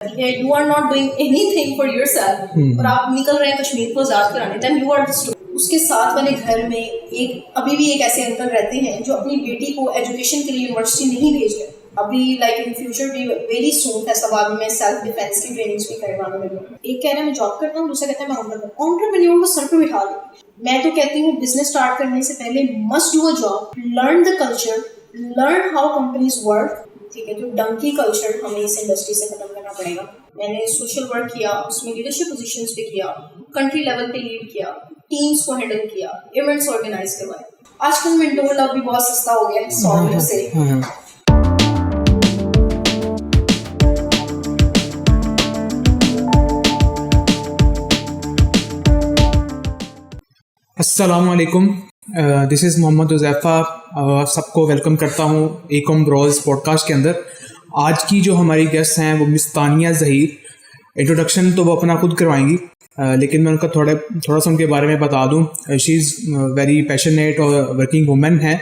You are not doing anything for yourself और आप निकल रहे हैं कश्मीर को आजाद कराने, देन यू आर डिस्ट्रॉयड। उसके साथ वाले घर में अभी भी एक ऐसे अंकल रहते हैं जो अपनी बेटी को एजुकेशन के लिए यूनिवर्सिटी नहीं भेज रहे। अभी लाइक इन फ्यूचर भी वेरी सून फैसलाबाद में सेल्फ डिफेंस की ट्रेनिंग्स भी करवाने में। एक कह रहा है मैं जॉब करता हूँ, दूसरा कहता है मैं एंटरप्रेन्योर को सर पे बिठा लो। मैं तो कहती हूँ बिजनेस स्टार्ट करने से पहले must do a job, learn the culture, learn how companies work. ठीक है, जो डंकी कल्चर हमें इस इंडस्ट्री से खत्म करना पड़ेगा। मैंने सोशल वर्क किया, उसमें लीडरशिप पोजीशंस पे किया, कंट्री लेवल पे लीड किया, टीम्स को हैंडल किया, इवेंट्स ऑर्गेनाइज करवाए। आजकल मेंटोर लव भी बहुत सस्ता हो गया है 100 रुपये से। अस्सलामुअलैकुम, दिस इज़ मोहम्मद उज़ैफ़ा। सबको वेलकम करता हूँ एकम ब्रोज पॉडकास्ट के अंदर। आज की जो हमारी गेस्ट हैं वो मिस तानिया ज़हीर। इंट्रोडक्शन तो वो अपना खुद करवाएंगी, लेकिन मैं उनका थोड़ा सा उनके बारे में बता दूँ। शी इज़ वेरी पैशनेट और वर्किंग वुमेन है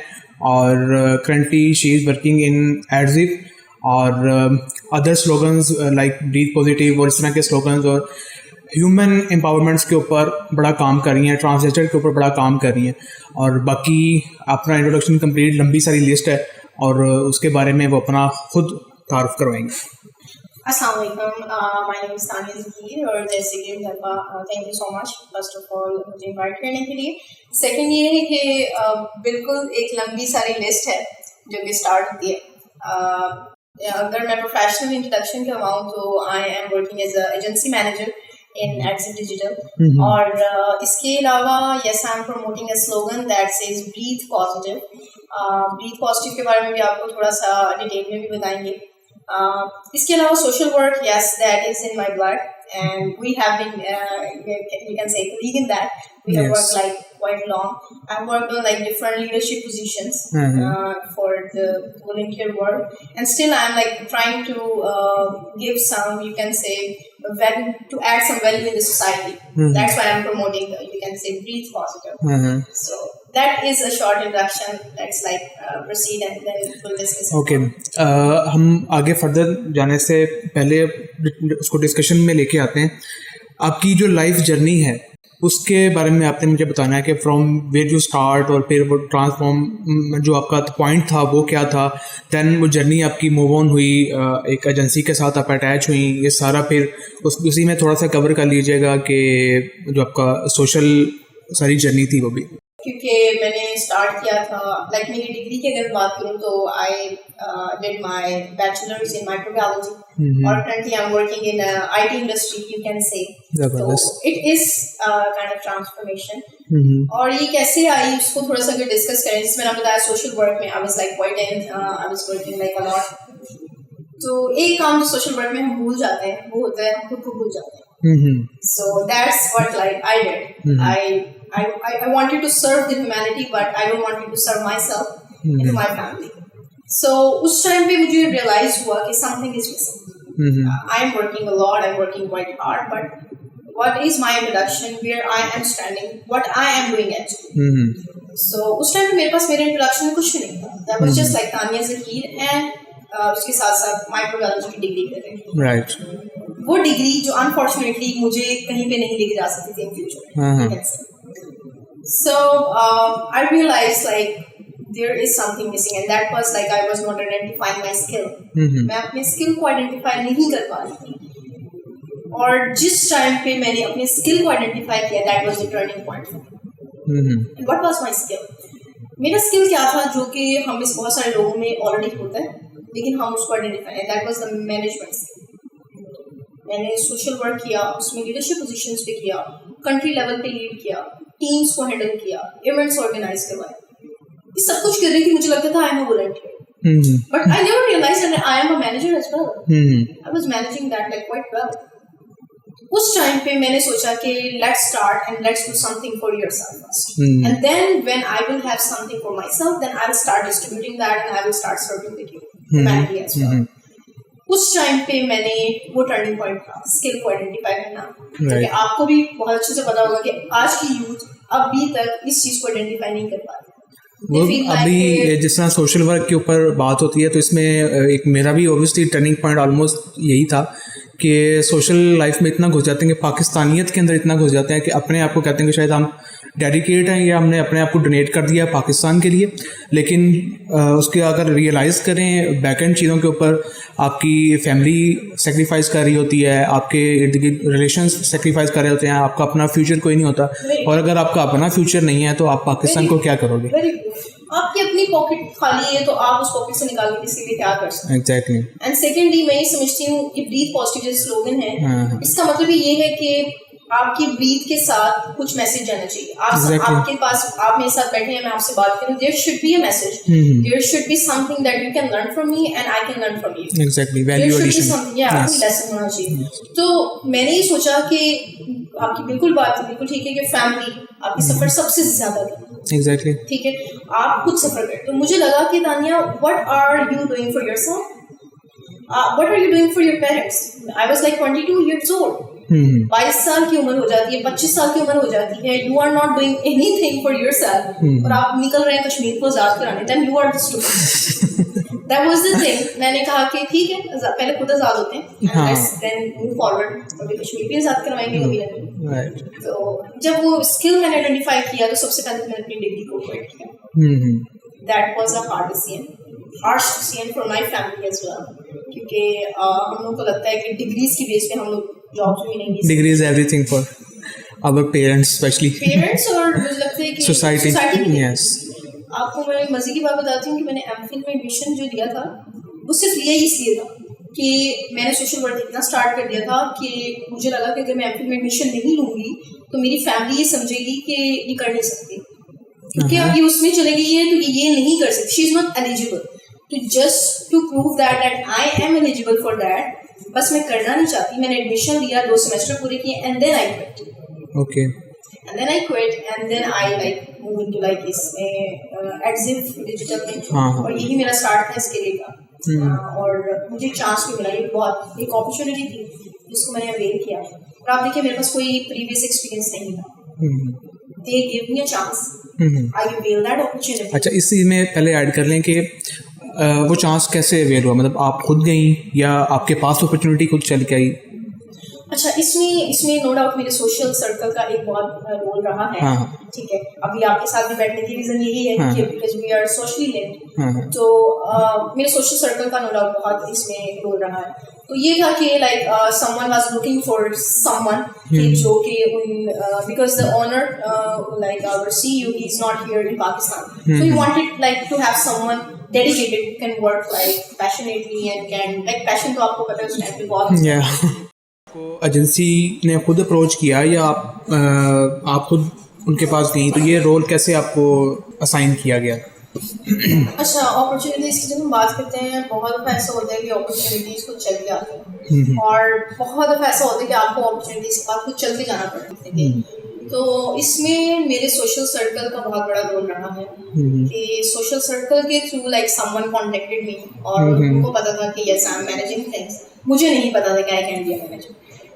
और currently she is working in एडजिव और other slogans like breathe positive और इस तरह के स्लोगन्स और ह्यूमन एम्पावरमेंट्स के ऊपर बड़ा काम कर रही हैं, ट्रांसजेंडर के ऊपर बड़ा काम कर रही हैं। और बाकी अपना इंट्रोडक्शन कंप्लीट लंबी सारी लिस्ट है और उसके बारे में वो अपना खुद तारुफ करवाएंगे। अस्सलाम वालेकुम, my name is Tania Zaheer और जैसे कि thank you so much first of all मुझे इनवाइट करने के लिए। सेकंड ये है कि बिल्कुल एक लंबी सारी लिस्ट है जो कि स्टार्ट होती है। अगर मैं प्रोफेशनल इंट्रोडक्शन करवाऊँ तो I am working as a agency manager in Axis Digital और इसके अलावा yes I am promoting a slogan that says breathe positive। breathe positive के बारे में भी आपको थोड़ा सा डिटेल में भी बताएंगे। इसके अलावा social work, yes, that is in my blood and we have been you can say colleague in that। We have worked like quite long. I've worked on like different leadership positions for the volunteer work and still I'm like trying to give some, you can say, value, to add some value in the society। That's why I'm promoting the, you can say, breathe positive। So that is a short introduction। Let's like proceed and then we'll discuss। Okay, हम आगे further जाने से पहले उसको discussion में लेके आते हैं। आपकी जो लाइफ जर्नी है उसके बारे में आपने मुझे बताना है कि फ्रॉम वेयर यू स्टार्ट और फिर वो ट्रांसफॉर्म जो आपका पॉइंट था वो क्या था, दैन वो जर्नी आपकी मूव ऑन हुई, एक एजेंसी के साथ आप अटैच हुई, ये सारा फिर उसी में थोड़ा सा कवर कर लीजिएगा कि जो आपका सोशल सारी जर्नी थी वो भी। क्योंकि मैंने स्टार्ट किया था लाइक मेरी डिग्री की अगर बात करूँ तो I did my bachelors in microbiology और currently I am working in IT industry, you can say. तो it is kind of transformation. और ये कैसे आई उसको थोड़ा सा अगर डिस्कस करें, जिसमें मैंने बताया सोशल वर्क में आई was like quite in, I was working like a lot. तो एक काम जो सोशल वर्क में हम भूल जाते हैं वो होता है हम खुद को भूल जाते हैं। So that's what like I did। I wanted to serve the humanity but I don't wanted to serve myself and my family। So उस टाइम पे मुझे realize हुआ कि something is missing। I am working a lot, I'm working quite hard, but what is my introduction, where I am standing, what I am doing actually। So उस time पे मेरे पास मेरे introduction में कुछ भी नहीं था। That was just like Tania Zaheer and उसके साथ साथ माइक्रोबायोलॉजी की डिग्री कर रही थी। राइट। वो डिग्री जो अनफॉर्चुनेटली मुझे कहीं पे नहीं लेके जा सकती थी in future. So I realized like there is something missing and that was like I was not identifying my skill। मैं अपने स्किल को आइडेंटिफाई नहीं कर पा रही थी और जिस टाइम पे मैंने अपने स्किल को आइडेंटिफाई किया that was the turning point for me। What was my skill? मेरा स्किल क्या था जो कि हम इस बहुत सारे लोगों में ऑलरेडी होता है लेकिन हम उसको identify, that was the management skill। मैंने सोशल वर्क किया, उसमें लीडरशिप पोजीशंस पे किया, कंट्री लेवल पे लीड किया, टीम्स को हैंडल किया, इवेंट्स ऑर्गेनाइज करवाए। ये सब कुछ कर रही थी, मुझे लगता था I am a volunteer but I never realised that I am a manager as well. I was managing that like quite well. उस टाइम पे मैंने सोचा कि let's start and let's do something for yourself first and then when I will have something for my self then I will start distributing that and I will start serving with you humanity as well. उस time पे मैंने वो turning point था skill को identify करना। क्योंकि आपको भी बहुत अच्छे से पता होगा कि आज की यूथ अभी तक इस चीज को आइडेंटिफाई नहीं कर पाती। वो अभी जिस तरह सोशल वर्क के ऊपर बात होती है तो इसमें एक मेरा भी ऑब्वियसली टर्निंग पॉइंट ऑलमोस्ट यही था कि सोशल लाइफ में इतना घुस जाते हैं कि पाकिस्तानियत के अंदर इतना घुस जाते हैं कि अपने आप को कहते हैं कि शायद हम डेडिकेट हैं या हमने अपने आप को डोनेट कर दिया पाकिस्तान के लिए, लेकिन उसके अगर रियलाइज़ करें बैक एंड चीज़ों के ऊपर, आपकी फैमिली सेक्रीफाइस कर रही होती है, आपके इर्द गिर्द रिलेशंस सेक्रीफाइस कर रहे होते हैं, आपका अपना फ्यूचर कोई नहीं होता, और अगर आपका अपना फ्यूचर नहीं है तो आप पाकिस्तान को क्या करोगे? आपकी अपनी पॉकेट खाली है तो आप उस पॉकेट से निकाल के किसी के लिए क्या कर सकते हैं? एग्जैक्टली। एंड सेकेंडली मैं ये समझती हूँ कि ब्रीथ पॉजिटिव जो स्लोगन है, इसका मतलब ये है कि आपकी ब्रीथ के साथ कुछ मैसेज जाना चाहिए। आपके पास, आप मेरे साथ बैठे हैं, मैं आपसे बात करूं, there should be a message, there should be something that you can learn from me and I can learn from you. Exactly, value addition, lesson होना चाहिए। तो मैंने ये सोचा कि आपकी बिल्कुल बात बिल्कुल ठीक है कि फैमिली आपकी सफर सबसे ज्यादा है। एग्जैक्टली, ठीक है, आप खुद सफर करें। तो मुझे लगा कि Tania, what are you doing for yourself? What are you doing for your parents? I was like 22 years old। 22 साल की उम्र हो जाती है, 25 साल की उम्र हो जाती है, you are not doing anything for yourself, और आप निकल रहे हैं कश्मीर को आजाद कराने, then you are the stupid. That was the thing. मैंने कहा कि ठीक है, पहले खुद आजाद होते हैं, लेट्स देन मूव फॉरवर्ड, और कश्मीर भी आजाद करवाएंगे कभी ना कभी। तो जब वो स्किल मैंने आइडेंटिफाई किया तो सबसे पहले मैंने अपनी डिग्री को क्विट किया। That was a hard decision for my family as well, क्योंकि हम लोग को लगता है कि डिग्रीज की बेस पे हम लोग जॉब्स भी नहीं, degree is everything for our parents, especially parents, और मुझे लगता है कि सोसाइटी। यस, आपको मैं मजे की बात बताती हूँ कि मैंने एमफिल में एडमिशन जो लिया था वो सिर्फ लिया ही इसलिए था कि मैंने सोशल वर्क इतना स्टार्ट कर दिया था कि मुझे लगा कि अगर मैं एमफिल में एडमिशन नहीं लूँगी तो मेरी फैमिली ये समझेगी कि ये कर नहीं सकती, क्योंकि अब ये उसमें चले गई है तो ये नहीं कर सकती, शी इज नॉट एलिजिबल। तो just to prove that I am eligible for that, बस मैं करना नहीं चाहती, मैंने एडमिशन लिया, 2 सेमेस्टर पूरे किए, and then I quit. Okay, and then I quit, and then I like move into like इसमें एडजिफ डिजिटल में, और यही मेरा स्टार्ट था इसके लिए का। और मुझे चांस भी मिला, ये बहुत एक अपॉर्चुनिटी थी जिसको मैंने अवेल किया। और आप देखिए, मेरे पास कोई प्रीवियस एक्सपीरियंस नहीं था, they gave me a chance, I availed that opportunity। अच्छा, इस चीज़ में पहले ऐड कर लें कि वो चांस कैसे अवेल हुआ, मतलब आप खुद गई या आपके पास अपॉर्चुनिटी खुद चल के आई? अच्छा, इसमें नो डाउट मेरे सोशल सर्कल का एक बहुत रोल रहा है। ठीक है, अभी आपके साथ भी बैठने की रीजन यही है कि because we are socially linked, तो मेरे सोशल सर्कल का नो डाउट बहुत इसमें रोल रहा है। तो ये था कि like someone was looking for someone जो कि because the owner like our CEO he is not here in Pakistan, so he wanted like to have someone dedicated, can work like passionately and can like, passion तो आपको पता है उस time पे बहुत। को एजेंसी ने खुद अप्रोच किया या आप खुद उनके पास गई, तो ये रोल कैसे आपको असाइन किया गया? अच्छा, अपॉर्चुनिटीज़ की जब हम बात करते हैं, बहुत दफ़ा ऐसा होता है कि अपॉर्चुनिटीज़ कुछ चल के आती हैं, और बहुत दफ़ा ऐसा होता है कि आपको अपॉर्चुनिटीज़ के बाद कुछ चल के जाना पड़ता है। तो इसमें मेरे सोशल सर्कल का बहुत बड़ा रोल रहा है कि सोशल सर्कल के through like someone contacted me, और उनको पता था कि yes I am managing things, मुझे नहीं पता था कि I can be a manager,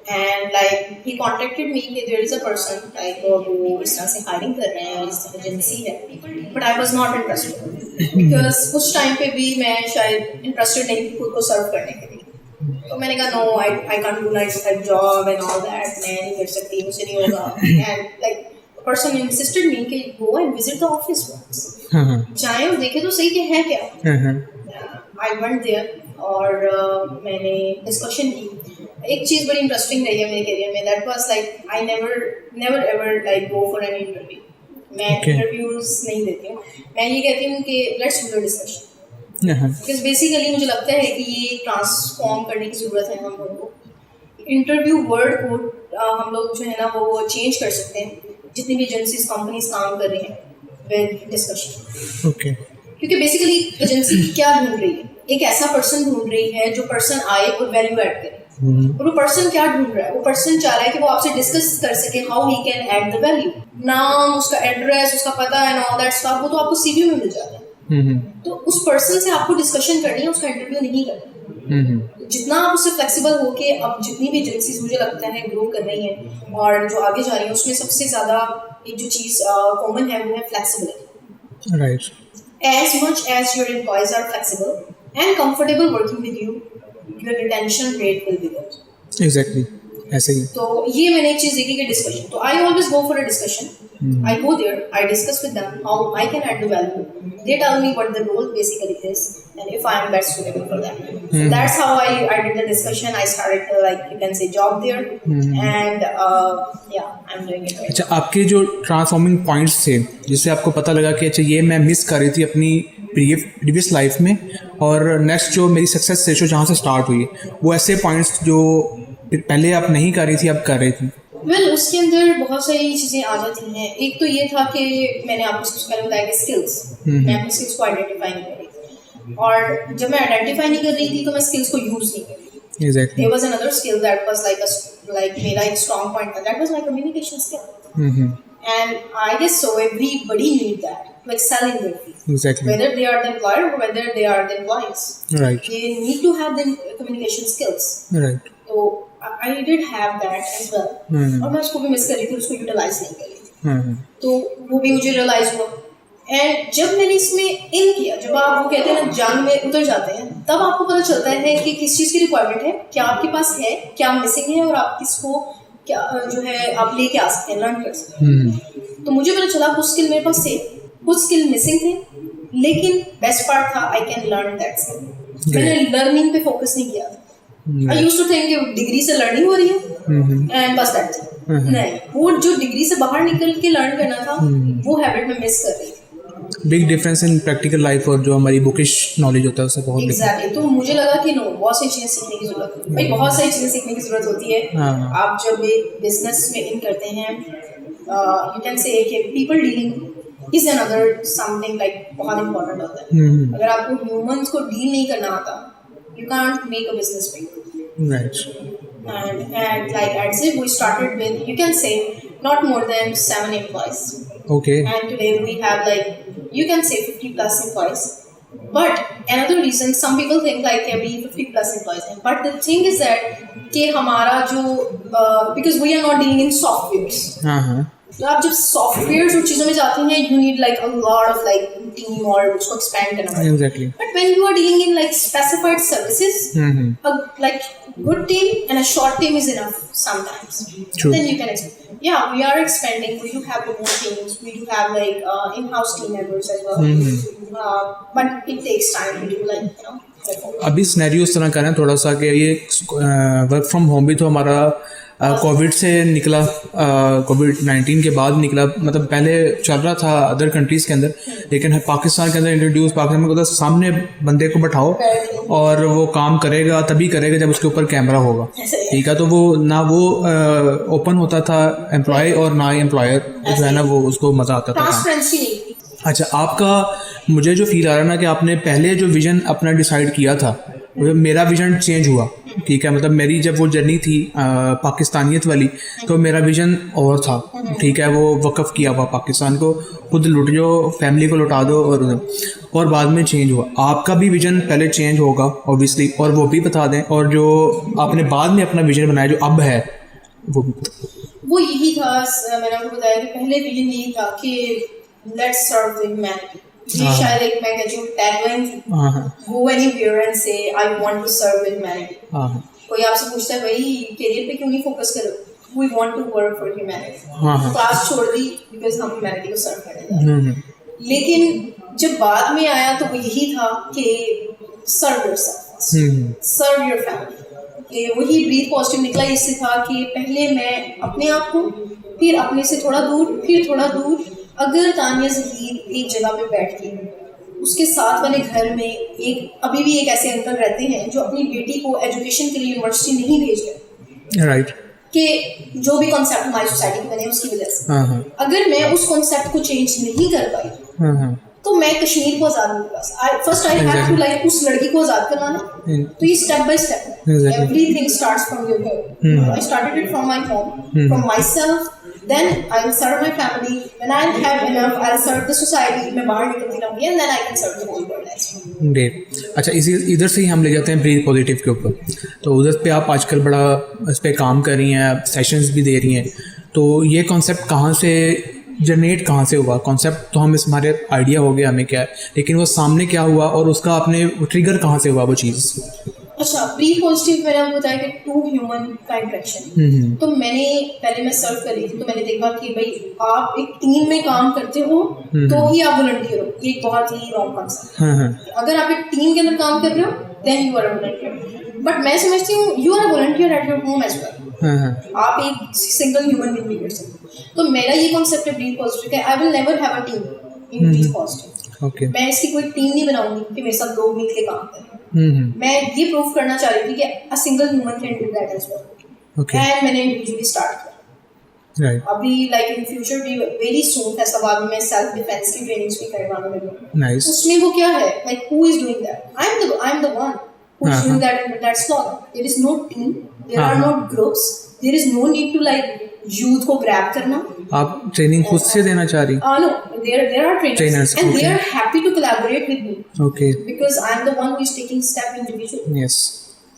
and like he contacted me कि there is a person like वो इस तरह से हायरिंग कर रहे हैं, इस तरह एजेंसी है, but I was not interested because उस टाइम पे भी मैं शायद इंटरेस्टेड नहीं थी खुद को सर्व करने के लिए। तो मैंने कहा no, I can't do like job and all that, मैं नहीं कर सकती, मुझसे नहीं होगा, and like person insisted me कि go and visit the office once, जाएं और देखें तो सही कि है क्या। आई वेंट देयर और मैंने डिस्कशन की। एक चीज़ बड़ी इंटरेस्टिंग रही है मेरे करियर में, that was like I never ever like go for an interview. मैं इंटरव्यूज नहीं देती हूँ, मैं ये कहती हूँ कि let's do the discussion, because basically मुझे लगता है कि ये ट्रांसफॉर्म करने की ज़रूरत है हम लोगों को। इंटरव्यू वर्ड को हम लोग जो है ना वो चेंज कर सकते हैं, जितनी भी एजेंसीज कंपनीज काम कर रही हैं विद डिस्कशन। क्योंकि बेसिकली एजेंसी क्या ढूंढ रही है, एक ऐसा पर्सन ढूंढ रही है जो पर्सन आए और वैल्यू ऐड करे। और वो पर्सन क्या ढूंढ रहा है, वो पर्सन चाह रहा है कि वो आपसे डिस्कस कर सके how he can add the value. नाम, उसका एड्रेस, उसका पता एंड ऑल दैट स्टफ, वो तो आपको सीवी में मिल जाता है। तो उस पर्सन से आपको डिस्कशन करनी है, उसका इंटरव्यू नहीं करना। जितना आप उससे फ्लेक्सिबल हो के, अब जितनी भी एजेंसीज मुझे लगता है ग्रो कर रही हैं और जो आगे जा रही हैं, उसमें सबसे ज़्यादा एक जो चीज़ कॉमन है वो है flexibility. Right. As much as your employees are flexible and comfortable working with you, your retention rate will be good. Exactly ऐसे ही। तो ये मैंने एक चीज देखी कि डिस्कशन, तो I always go for a discussion, I go there, I discuss with them how I can add the value, they tell me what the role basically is and if I am best suitable for that, so that's how I did the discussion, I started like you can say job there and या I am doing it. अच्छा, आपके जो transforming points थे जिससे आपको पता लगा कि अच्छा ये मैं मिस कर रही थी अपनी प्रीवियस लाइफ में, और नेक्स्ट जो मेरी सक्सेस रेशो जहाँ से स्टार्ट हुई, वो ऐसे पॉइंट्स जो पहले आप नहीं कर रही थी अब कर रही थी? वेल उसके अंदर बहुत सारी चीज़ें आ जाती हैं। एक तो ये था कि मैंने आपको सबसे पहले बताया कि स्किल्स, मैं अपनी स्किल्स को आइडेंटिफाई नहीं कर रही थी, और जब मैं आइडेंटिफाई नहीं कर रही थी तो मैं स्किल्स को यूज़ नहीं कर रही थी। Exactly. There was another skill that was like मेरा एक strong point था, that was my communication skill. And I guess so everybody need that, like selling their field. Exactly. Whether they are the employer or whether they are the employees. Right. They need to have the communication skills. Right. तो I did have that as well. और मैं उसको भी miss कर रही थी, उसको utilise नहीं कर रही थी। तो वो भी मुझे रियलाइज हुआ, एंड जब मैंने इसमें इन किया, जब आप वो कहते हैं ना जंग में उतर जाते हैं, तब आपको पता चलता है कि किस चीज़ की रिक्वायरमेंट है, क्या आपके पास है, क्या मिसिंग है, और आप किसको क्या जो है आप लेके आ सकते हैं, लर्न कर सकते हैं। तो मुझे पता चला कुछ स्किल मेरे पास थे, कुछ स्किल मिसिंग थे, लेकिन बेस्ट पार्ट था आई कैन लर्न दैट स्किल। मैंने लर्निंग पे फोकस नहीं किया था। I used to think कि डिग्री से लर्निंग हो रही है एंड बस दैट्स इट। नहीं, वो जो डिग्री से बाहर निकल के लर्न करना था, वो हैबिट में मिस कर रही थी। Big difference in practical life और जो हमारी बुकिश नॉलेज होता है उससे बहुत एग्जैक्टली। तो मुझे लगा कि नो, बहुत सारी चीज़ें सीखने की जरूरत है भाई, बहुत सारी चीज़ें सीखने की जरूरत होती है। आप जब एक बिजनेस में इन करते हैं, यू कैन से कि people dealing is another something like बहुत इंपॉर्टेंट होता है। अगर आपको ह्यूमंस को डील नहीं करना आता, you can't make a business big. Right. And like I'd say, we started with, you can say, not more than 7 employees. Okay. And today we have like, you can say 50 plus employees. But another reason, some people think like we 50 plus employees. But the thing is that कि हमारा जो because we are not dealing in softwares. तो आप जब software और चीज़ों में जाते हैं, you need like a lot of like team और उसको एक्सपैंड करना पड़ता है। Exactly. But when you are dealing in like specified services, like good team and a short team is enough sometimes. True. Then you can expand. Yeah, we are expanding. We do have remote teams. We do have like in-house team members as well. But it takes time to do like, you know. अभी scenario इस तरह का है थोड़ा सा कि ये work from home भी तो हमारा कोविड से निकला, कोविड-19 के बाद निकला। मतलब पहले चल रहा था अदर कंट्रीज़ के अंदर, लेकिन पाकिस्तान के अंदर इंट्रोड्यूस, पाकिस्तान में मतलब सामने बंदे को बैठाओ और वो काम करेगा तभी करेगा जब उसके ऊपर कैमरा होगा, ठीक है। तो वो ना वो ओपन होता था एम्प्लॉय और ना ही एम्प्लॉयर जो है ना वो उसको मज़ा आता था। अच्छा, आपका मुझे जो फील आ रहा है ना कि आपने पहले जो विज़न अपना डिसाइड किया था, मेरा विज़न चेंज हुआ, ठीक है। मतलब मेरी जब वो जर्नी थी पाकिस्तानियत वाली, तो मेरा विज़न और था, ठीक है। वो वक़्फ़ किया हुआ पाकिस्तान को, खुद लुट जाओ, फैमिली को लुटा दो, और बाद में चेंज हुआ। आपका भी विज़न पहले चेंज होगा ऑब्वियसली, और वो भी बता दें, और जो आपने बाद में अपना विज़न बनाया जो अब है वो भी। वो यही था, मैंने आपको बताया कि पहले विज़न यही था कि लेट्स सर्व द ह्यूमैनिटी। ये शायद एक मैं कहती हूँ टैगलाइन थी, गो anywhere and say I want to serve humanity. कोई आपसे पूछता है भाई करियर पे क्यों नहीं फोकस करो, we want to work for humanity. Class छोड़ दी बिकॉज हम ह्यूमैनिटी को सर्व करेंगे। लेकिन जब बाद में आया तो वो यही था कि सर्व योरसेल्फ, सर्व योर फैमिली। वही ब्रीथ पॉजिटिव निकला, इससे था कि पहले मैं अपने आप को, फिर अपने से थोड़ा दूर, फिर थोड़ा दूर। अगर तानिया ज़हीर एक जगह पे बैठ के उसके साथ वाले घर में एक अभी भी एक ऐसे अंकल रहते हैं जो अपनी बेटी को एजुकेशन के लिए यूनिवर्सिटी नहीं भेज रहे, राइट, कि जो भी कॉन्सेप्ट हमारी सोसाइटी में बने उसकी वजह से, अगर मैं उस कॉन्सेप्ट को चेंज नहीं कर पाई तो मैं कश्मीर को आज़ाद नहीं। First I have to like उस लड़की को आज़ाद करवाना। तो ये step by step, everything starts from your home. I started it from my home, from my self, then I'll serve my family, when I have enough I'll serve the society, मैं बाहर निकलती रहूँगी and then I can serve the whole world as well। Great. अच्छा, इसी इधर से ही हम ले जाते हैं ब्रीथ पॉजिटिव के ऊपर। तो उधर पे आप आजकल बड़ा इस पर काम कर रही हैं, सेशंस भी दे रही हैं। तो ये कॉन्सेप्ट कहाँ से जनरेट, कहाँ से हुआ? कॉन्सेप्ट तो हम हमारे आइडिया हो गया हमें क्या है, लेकिन वो सामने क्या हुआ और उसका आपने ट्रिगर कहाँ से हुआ वो चीज़? अच्छा, प्री पॉजिटिव मैंने आपको बताया कि टू ह्यूमन का इंटरेक्शन। तो पहले मैं सर्व कर रही थी, तो मैंने देखा कि भाई आप एक टीम में काम करते हो तो ही आप वॉलंटियर हो। ये एक बहुत ही रॉन्ग कॉन्सेप्ट। अगर आप एक टीम के अंदर काम कर रहे हो then you are a volunteer, but मैं समझती हूँ you are a volunteer at your home as well. आप एक सिंगल ह्यूमन बीइंग नहीं कर सकते। तो मेरा ये कॉन्सेप्ट है breathe positive, I will never have a team in breathe positive. मैं इसकी कोई टीम नहीं बनाऊंगी कि मेरे साथ लोग मिलकर काम करें। मैं ये प्रूव करना चाह रही थी कि a single human can do that as well, and मैंने इंडिविजुअली स्टार्ट किया। अभी लाइक इन फ्यूचर भी वेरी सून फैसलाबाद में सेल्फ डिफेंस की ट्रेनिंग्स भी करवाने लगी। उसमें वो क्या है, like who is doing that? I am the one who is doing that in that slot. There is no team, there are no groups, there is no need to like youth को grab करना। आप training खुद से देना चाह रही? No, there are trainers and they are happy to collaborate with me. Okay. Because I am the one who is taking step individually. Yes.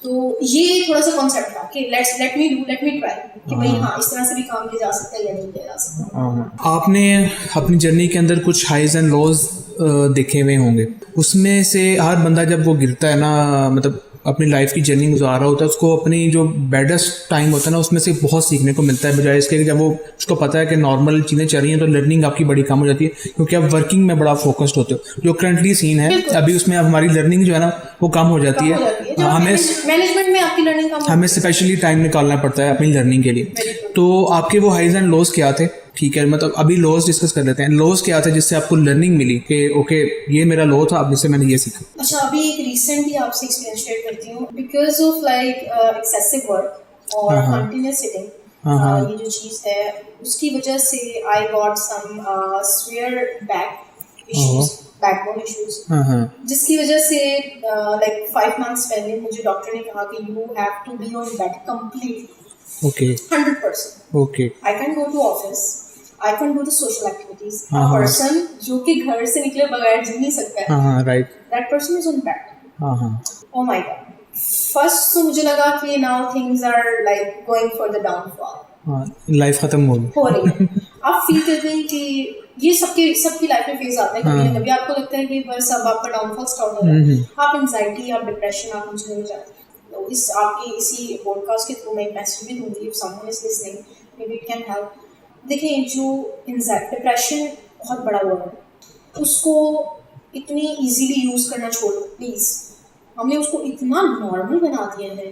तो ये थोड़ा सा कॉन्सेप्ट था कि let me try कि भाई हाँ इस तरह से भी काम किया जा सकता है या नहीं किया जा सकता। आपने अपनी जर्नी के अंदर कुछ हाइज एंड लॉज देखे हुए होंगे, उसमें से हर बंदा जब वो गिरता है ना, मतलब अपनी लाइफ की जर्नी गुजार रहा होता है, उसको अपनी जो बैडेस्ट टाइम होता है ना उसमें से बहुत सीखने को मिलता है, बजाय इसके जब वो उसको पता है कि नॉर्मल चीज़ें चल रही हैं तो लर्निंग आपकी बड़ी कम हो जाती है, क्योंकि आप वर्किंग में बड़ा फोकस्ड होते हो। जो करंटली सीन है अभी उसमें हमारी लर्निंग जो है ना वो कम हो जाती है। हमें मैनेजमेंट में आपकी लर्निंग कम, हमें स्पेशली टाइम निकालना पड़ता है अपनी लर्निंग के लिए। तो आपके वो हाइज एंड लॉज क्या थे? ठीक है, मतलब अभी लॉस डिस्कस कर लेते हैं। लॉस क्या था जिससे आपको लर्निंग मिली कि ओके ये मेरा लॉ था, अब जिससे मैंने ये सीखा? अच्छा, अभी एक रिसेंटली आपसे एक्सपीरियंस शेयर करती हूँ। Because of like excessive work और कंटिन्यूअस सिटिंग, ये जो चीज़ है उसकी वजह से I got some severe back issues, backbone issues, जिसकी वजह से लाइक 5 months पहले मुझे डॉक्टर ने कहा कि you have to be on bed completely. Okay. 100%. Okay. I can go to office. I can do the social activities. A person जो कि घर से निकले बगैर जी नहीं सकता है. Right. That person is on bed. Oh my God. First तो मुझे लगा कि now things are like going for the downfall. Life खत्म हो रही है। आप फील करते हैं कि ये सबकी लाइफ में फेज आता है कभी ना कभी। आपको लगता है कि बस अब आपका डाउनफॉल स्टार्ट हो रहा है। आप एंजाइटी, आप डिप्रेशन, आप मुझे नहीं जाते। तो इस आपकी इसी पॉडकास्ट के थ्रू मैं एक मैसेज भी दूंगी, if someone is listening may be it can help. देखिए, जो डिप्रेशन बहुत बड़ा वर्ड है, उसको इतनी इजीली यूज़ करना छोड़ो प्लीज़। हमने उसको इतना नॉर्मल बना दिया है,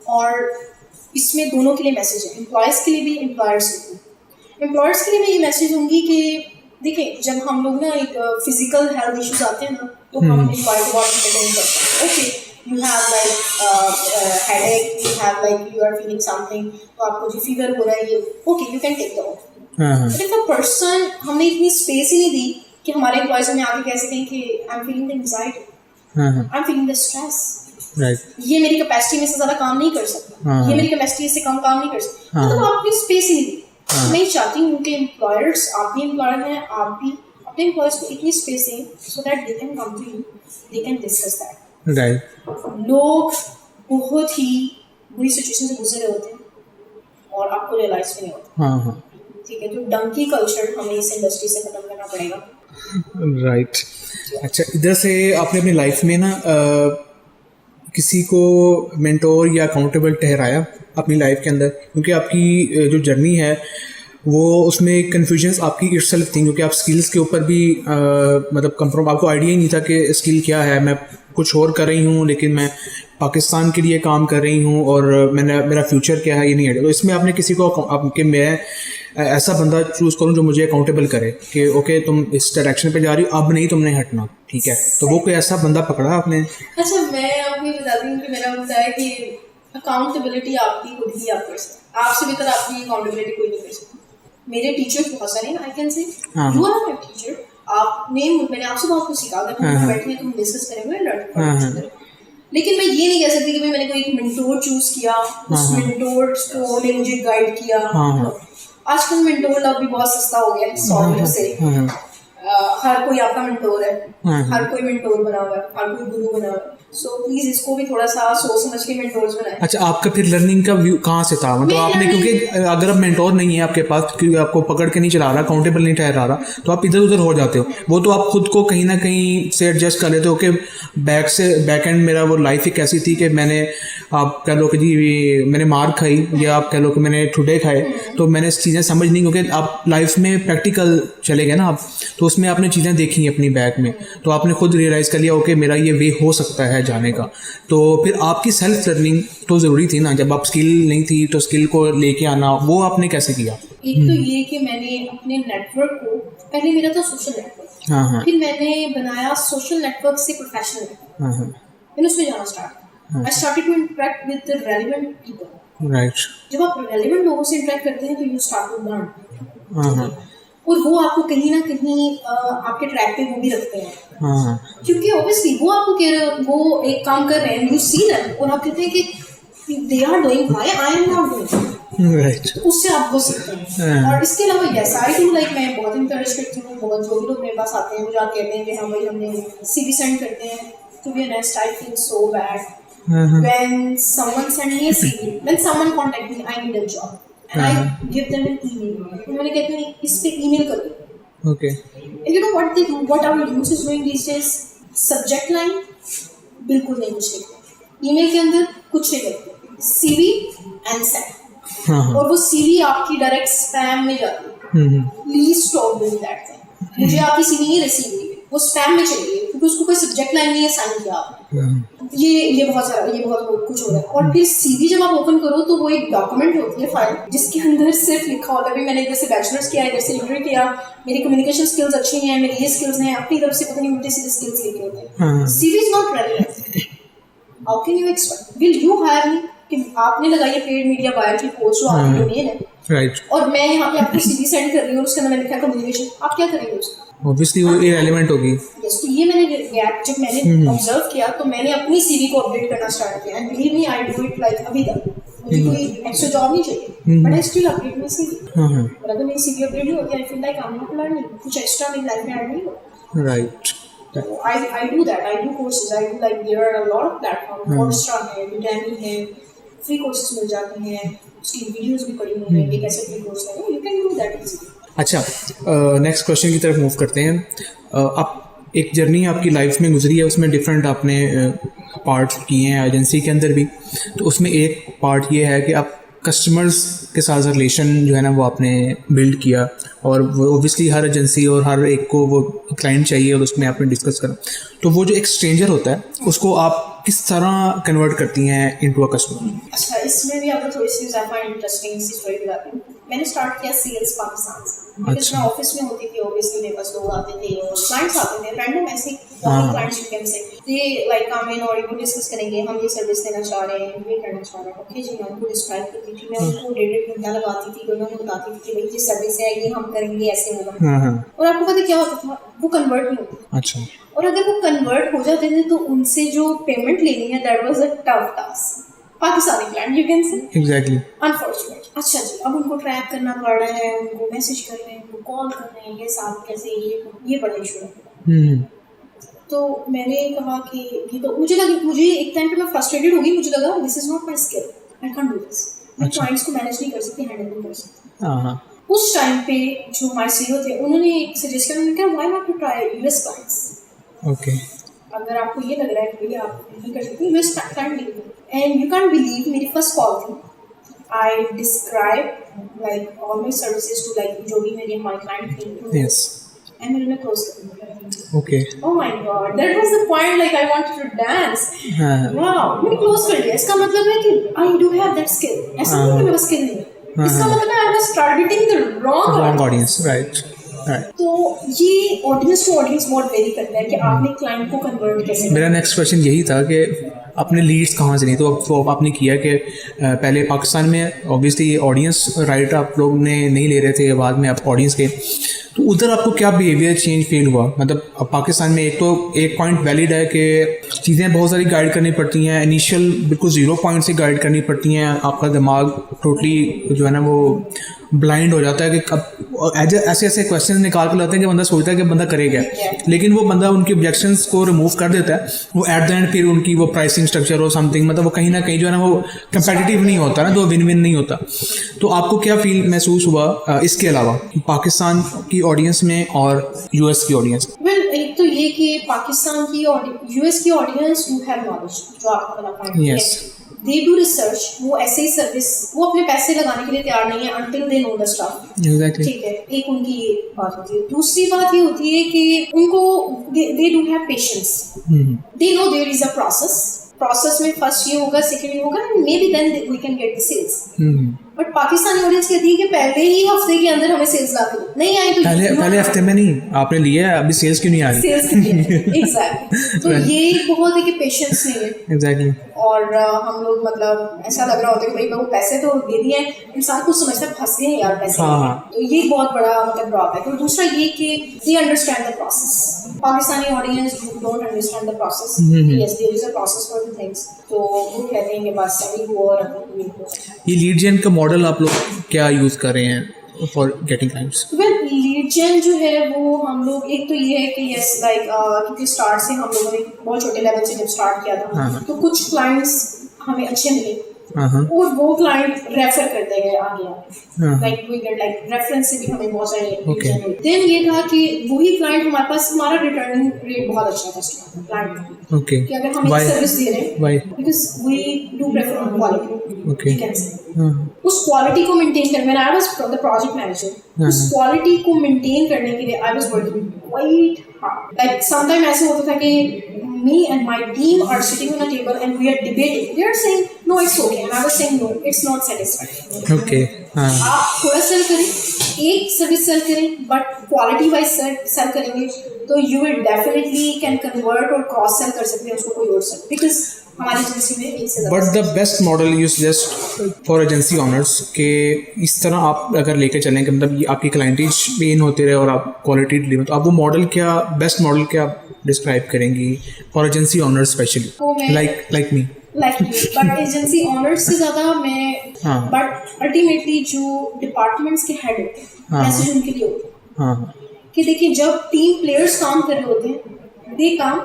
और इसमें दोनों के लिए मैसेज है, एम्प्लॉयज़ के लिए भी, एम्प्लॉयर्स के लिए। एम्प्लॉयर्स के लिए मैं ये मैसेज दूंगी कि देखिए, जब हम लोग ना एक फिजिकल हेल्थ इश्यूज आते हैं ना, तो हम एम्प्लॉय को बहुत इंटरटेन करते हैं। Okay, you have like headache, you have like you are feeling something, तो आपको जो फीवर हो रहा है ये okay, you can take the off. But if a person, हमने इतनी स्पेस ही नहीं दी कि हमारे एम्प्लॉयज हमें आके कह सकें कि I'm feeling the anxiety, I'm feeling the stress. Right. ये मेरी कैपेसिटी में से ज़्यादा काम नहीं कर सकता, ये मेरी कैपेसिटी से कम काम नहीं कर सकता, मतलब आपने स्पेस ही नहीं दी। मैं चाहती हूँ कि एम्प्लॉयर्स, आप भी एम्प्लॉयर हैं, आप भी अपने एम्प्लॉयज को इतनी स्पेस दें so that they can come to you, they can discuss that. Right. लोग बहुत ही बुरी सिचुएशन से गुजर रहे होते हैं और आपको रियलाइज भी नहीं होता। ठीक है, तो डंकी कल्चर हमें इस इंडस्ट्री से खत्म करना पड़ेगा। राइट। अच्छा, इधर से आपने अपनी लाइफ में ना किसी को मेंटोर या अकाउंटेबल ठहराया अपनी लाइफ के अंदर? क्योंकि आपकी जो जर्नी है वो उसमें कन्फ्यूजन्स आपकी इटसेल्फ थी, क्योंकि आप स्किल्स के ऊपर भी मतलब कंफर्म, आपको आइडिया ही नहीं था कि स्किल क्या है। मैं कुछ और कर रही हूँ लेकिन मैं पाकिस्तान के लिए काम कर रही हूँ और मेरा फ्यूचर क्या है ये नहीं है। तो इसमें आपने किसी को कि मैं ऐसा बंदा चूज़ करूँ जो मुझे अकाउंटेबल करे कि ओके तुम इस डायरेक्शन पे जा रही हो, अब नहीं तुमने हटना, ठीक है? तो वो कोई ऐसा बंदा पकड़ा आपने? अच्छा, मैं आपको बताती हूँ कि मेरा होता है कि अकाउंटेबिलिटी आपकी खुद ही आप कर सकते, आपसे बेहतर आपकी अकाउंटेबिलिटी कोई नहीं कर सकता। मेरे टीचर बहुत सारे हैं, I can say you are my teacher. मैंने आपसे बहुत कुछ सीखा, अगर हम बैठे हैं तो हम डिस्कस करेंगे, लर्न। लेकिन मैं ये नहीं कह सकती कि मैंने कोई एक मेंटोर चूज किया, उस मेंटोर ने मुझे गाइड किया। आजकल मेंटोर लव भी बहुत सस्ता हो गया है, 100 से हर कोई आपका मेंटोर है, हाँ। हर कोई मेंटोर बना हुआ है, हर कोई गुरु बना हुआ है। सो प्लीज इसको भी थोड़ा सा सोच समझ के मेंटोर्स बनाएं। अच्छा, आपका फिर लर्निंग का व्यू कहाँ से था? मतलब आपने, क्योंकि अगर अब मेंटोर नहीं है आपके पास, क्योंकि आपको पकड़ के नहीं चला रहा, काउंटेबल नहीं ठहरा रहा, तो आप इधर उधर हो जाते हो। वो तो आप खुद को कहीं ना कहीं से एडजस्ट कर लेते हो कि बैक एंड मेरा वो लाइफ ही कैसी थी कि मैंने, आप कह लो कि जी मैंने मार खाई, या आप कह लो कि मैंने ठुडे खाए, तो मैंने चीज़ें समझ नहीं, क्योंकि आप लाइफ में प्रैक्टिकल चले गए ना आप, तो उसमें आपने चीज़ें देखी अपनी बैक में, तो आपने खुद रियलाइज़ कर लिया ओके मेरा ये वे हो सकता है जाने का। तो फिर आपकी सेल्फ लर्निंग तो ज़रूरी थी ना, जब आप स्किल नहीं थी तो स्किल को लेके आना, वो आपने कैसे किया? एक तो ये कि मैंने अपने नेटवर्क को, पहले मेरा था सोशल नेटवर्क, हाँ, फिर मैंने बनाया सोशल नेटवर्क से प्रोफेशनल नेटवर्क, हाँ, मैंने उसमें जाना start. I started to interact with the relevant people. Right. जब आप रेलेवेंट लोगों से इंटरेक्ट करते हैं तो यू स्टार्ट टू लर्न, हाँ, और वो आपको कहीं ना कहीं आपके ट्रैक पे वो भी रखते हैं, हाँ, क्योंकि ऑब्वियसली वो आपको कह रहे हो, वो एक काम कर रहे हैं, यू सी दैम, और आप कहते हैं कि they are doing, why I am not doing, right. उससे आप बहुत सीखते हैं। और इसके अलावा यस आई डू, लाइक मैं बहुत इंकरेज करती हूँ, बहुत जो भी लोग मेरे पास आते हैं मुझे आप कहते हैं कि हाँ भाई हमने CV सेंड करते हैं, to be honest I feel so bad when someone send me a CV, when someone contact me, I need a job, and I give them an email, उन्होंने कहते हैं इस पे ईमेल करो, okay, and you know what they do, what our youth is doing these days, subject line बिल्कुल नहीं कुछ लिखते, ईमेल के अंदर कुछ नहीं लिखते, CV and send, हाँ, और वो CV आपकी डायरेक्ट स्पैम में जाती है। Please stop doing that thing. मुझे आपकी CV नहीं रिसीव हुई, वो स्पैम में चली गई क्योंकि उसको कोई सब्जेक्ट लाइन नहीं असाइन किया आपने। ये बहुत कुछ हो रहा है। और फिर CV जब आप ओपन करो तो वो एक डॉक्यूमेंट होती है फाइल, जिसके अंदर सिर्फ लिखा होता है अभी मैंने इधर से बैचलर्स किया, इधर से इंटर किया, मेरी कम्युनिकेशन स्किल्स अच्छी हैं, मेरी ये स्किल्स हैं, अपनी तरफ से पता नहीं उल्टे सीधे स्किल्स लिखे होते हैं। CV is not relevant. How can you expect, will you hire me, कि आपने लगाई है पेड मीडिया बायर की पोस्ट जो आपकी डोमेन है, राइट, और मैं यहाँ पे आपको CV सेंड कर रही हूँ, उसके अंदर मैंने लिखा कम्युनिकेशन, आप क्या करेंगे उसका? ऑब्वियसली वो इररिलेवेंट होगी। यस, तो ये मैंने गैप जब मैंने ऑब्जर्व किया तो मैंने अपनी CV को अपडेट करना स्टार्ट किया, and believe me I do it like अभी तक मुझे कोई एक्स्ट्रा जॉब नहीं चाहिए, but I still update my CV। और अगर मेरी CV अपडेट नहीं होती, I feel like I am not learning, कुछ एक्स्ट्रा मेरी लाइफ में ऐड नहीं हो। Right. I do that, I do courses, I do like there are a lot of platforms, Coursera है, Udemy है, फ्री कोर्सेज मिल जाते हैं, उसकी वीडियोस भी पड़ी हुई हैं, ये कैसे फ्री कोर्स है, you can do that easily. अच्छा, नेक्स्ट क्वेश्चन की तरफ मूव करते हैं। आप एक जर्नी आपकी लाइफ में गुजरी है, उसमें डिफरेंट आपने पार्ट्स किए हैं एजेंसी के अंदर भी, तो उसमें एक पार्ट ये है कि आप कस्टमर्स के साथ रिलेशन जो है ना वो आपने बिल्ड किया, और वो ओबियसली हर एजेंसी और हर एक को वो क्लाइंट चाहिए और उसमें आपने डिस्कस करा, तो वो जो एक स्ट्रेंजर होता है उसको आप किस तरह कन्वर्ट करती हैं इनटू अ कस्टमर? अच्छा, इसमें भी आपको थोड़ी सी इंटरेस्टिंग सी स्टोरी बताती हूँ। मैंने स्टार्ट किया सेल्स पाकिस्तान से, बिकॉज़ मैं ऑफिस में होती थी, ऑब्वियसली मेरे पास लोग आते थे और क्लाइंट्स आते थे, रैंडम ऐसे क्लाइंट्स यू कैन से, दे लाइक कम इन और यू डिस्कस करेंगे, हम ये सर्विस देना चाह रहे हैं, ये करना चाह रहे हैं, ओके जी, मैं उनको डिस्क्राइब करती थी, मैं उनको 1.5 घंटा लगाती थी, उन्होंने बताती थी कि भाई ये सर्विस है, ये हम करेंगे, ऐसे होगा। और आपको पता क्या होता था, वो कन्वर्ट नहीं होती। अच्छा, और अगर वो कन्वर्ट हो जाते थे तो उनसे जो पेमेंट लेनी है that was a tough task. Pakistani client you can से, एग्जैक्टली, अनफॉर्चुनेट। अच्छा जी, अब उनको ट्रैक करना पड़ रहा है, उनको मैसेज कर रहे हैं, उनको कॉल कर रहे हैं, ये साथ कैसे, ये बड़ा इशू है। तो मैंने कहा कि ये तो मुझे एक टाइम पे मैं फ्रस्ट्रेटेड हो गई, मुझे लगा this is not my skill, I can't do this, मैं क्लाइंट्स को मैनेज नहीं कर सकती, हैंडल नहीं कर सकती। उस टाइम पे जो हमारे CEO थे उन्होंने एक सजेस्ट किया, उन्होंने कहा why not to try US clients. Okay, अगर आपको ये लग रहा है कि भैया आप नहीं कर सकते, US क्लाइंट नहीं, एंड यू कांट बिलीव मेरी फर्स्ट कॉल थी, I describe like all my services to like जो भी मेरे हमारे क्लाइंट थे, यस, एंड मैंने क्लोज कर दिया। Okay, oh my god, that was the point, like I wanted to dance, wow, मैंने क्लोज कर दिया। इसका मतलब है कि I do have that skill, ऐसा नहीं कि मेरा स्किल नहीं है, इसका मतलब है I was targeting the wrong audience, right. तो ये ऑडियंस टू ऑडियंस बहुत वेरी करता है कि आपने क्लाइंट को कन्वर्ट कैसे। मेरा नेक्स्ट क्वेश्चन यही था कि अपने लीड्स कहाँ से नहीं, तो आपने किया कि पहले पाकिस्तान में ऑब्वियसली ऑडियंस राइट आप लोग ने नहीं ले रहे थे, बाद में आप ऑडियंस के, तो उधर आपको क्या बिहेवियर चेंज फील हुआ? मतलब अब पाकिस्तान में एक पॉइंट वैलिड है कि चीज़ें बहुत सारी गाइड करनी पड़ती हैं, इनिशियल बिल्कुल 0 पॉइंट से गाइड करनी पड़ती हैं, आपका दिमाग टोटली जो है ना वो ब्लाइंड हो जाता है कि अब ऐसे ऐसे क्वेश्चन निकाल कर लाते हैं कि बंदा सोचता है कि बंदा करेगा, लेकिन वो बंदा उनके ऑब्जेक्शंस को रिमूव कर देता है। वो एट द एंड फिर उनकी वो प्राइसिंग स्ट्रक्चर और समथिंग, मतलब वो कहीं ना कहीं जो है ना वो कंपेटिटिव नहीं होता ना, तो विन विन नहीं होता। तो आपको क्या फील महसूस हुआ इसके अलावा पाकिस्तान की ऑडियंस में और यूएस की ऑडियंस? वेल, एक तो ये कि पाकिस्तान की और यूएस की ऑडियंस यू हैव नॉलेज, जो आपको पता है, दे डू रिसर्च, वो ऐसे ही सर्विस, वो अपने पैसे लगाने के लिए तैयार नहीं है until they know the stuff. ठीक है, एक उनकी ये बात होती है। दूसरी बात ये होती है कि उनको they do have patience. They know there is a process में फर्स्ट ये होगा, सेकंड ये होगा, and maybe then we can get the sales. But Pakistani audience कहती है कि पहले ही हफ्ते के अंदर हमें सेल्स ला दो, नहीं आए तो पहले हफ्ते में नहीं, आपने लिया है, अभी सेल्स क्यों नहीं आ रही? Sales exactly. तो ये बहुत है कि पेशेंस नहीं है। एग्जैक्टली। और हम लोग मतलब ऐसा लग रहा होता है कि भाई वो पैसे तो दे दिए, इंसान कुछ समझता है फंस गए यार पैसे। तो ये बहुत बड़ा मतलब ड्रॉबैक है। और दूसरा ये कि they understand the process. Pakistani audience don't understand the process. Yes, there is a process for the things, तो वो कहते हैं कि बस अभी वो और ये लीड जेन का मॉडल आप लोग क्या यूज कर रहे हैं for getting clients? Well, lead gen जो है वो हम लोग, एक तो ये है कि यस लाइक क्योंकि स्टार्ट से हम लोगों ने बहुत छोटे लेवल से जब स्टार्ट किया था, तो कुछ क्लाइंट्स हमें अच्छे मिले और वो क्लाइंट रेफर करते गए आगे, like we get like reference से भी हमें बहुत सारे। देन ये था कि वही क्लाइंट हमारे पास, हमारा रिटर्निंग रेट बहुत अच्छा था क्लाइंट का, कि अगर हम एक सर्विस दे रहे हैं, because we do prefer on quality, उस क्वालिटी को मेंटेन करने, I was the project manager, उस क्वालिटी को मेंटेन करने के लिए I was working quite hard. Like sometime ऐसे होता था कि me and my team are sitting on a table and we are debating. They are saying, no, it's okay. And I was saying, no, it's not satisfying. Okay. आप थोड़ा cell करें, एक service cell करें, but quality wise cell करेंगे तो you will definitely can convert और cross sell कर सकते हैं उसको कोई और सेल, because हमारी एजेंसी में एक से but the best model you suggest for agency honours के इस तरह आप अगर लेके चलें कि मतलब आपकी क्लाइंटेज भी इन होते रहे और आप क्वालिटी डिलीवर, तो आप वो मॉडल क्या, बेस्ट मॉडल क्या डिस्क्राइब करेंगी for agency honours specially like me? But agency honours से ज़्यादा मैं, बट अल्टीमेटली जो डिपार्टमेंट्स के हेड होते हैं, मैसेज उनके लिए होते हैं कि देखिए जब टीम प्लेयर्स काम कर रहे होते हैं, दे काम,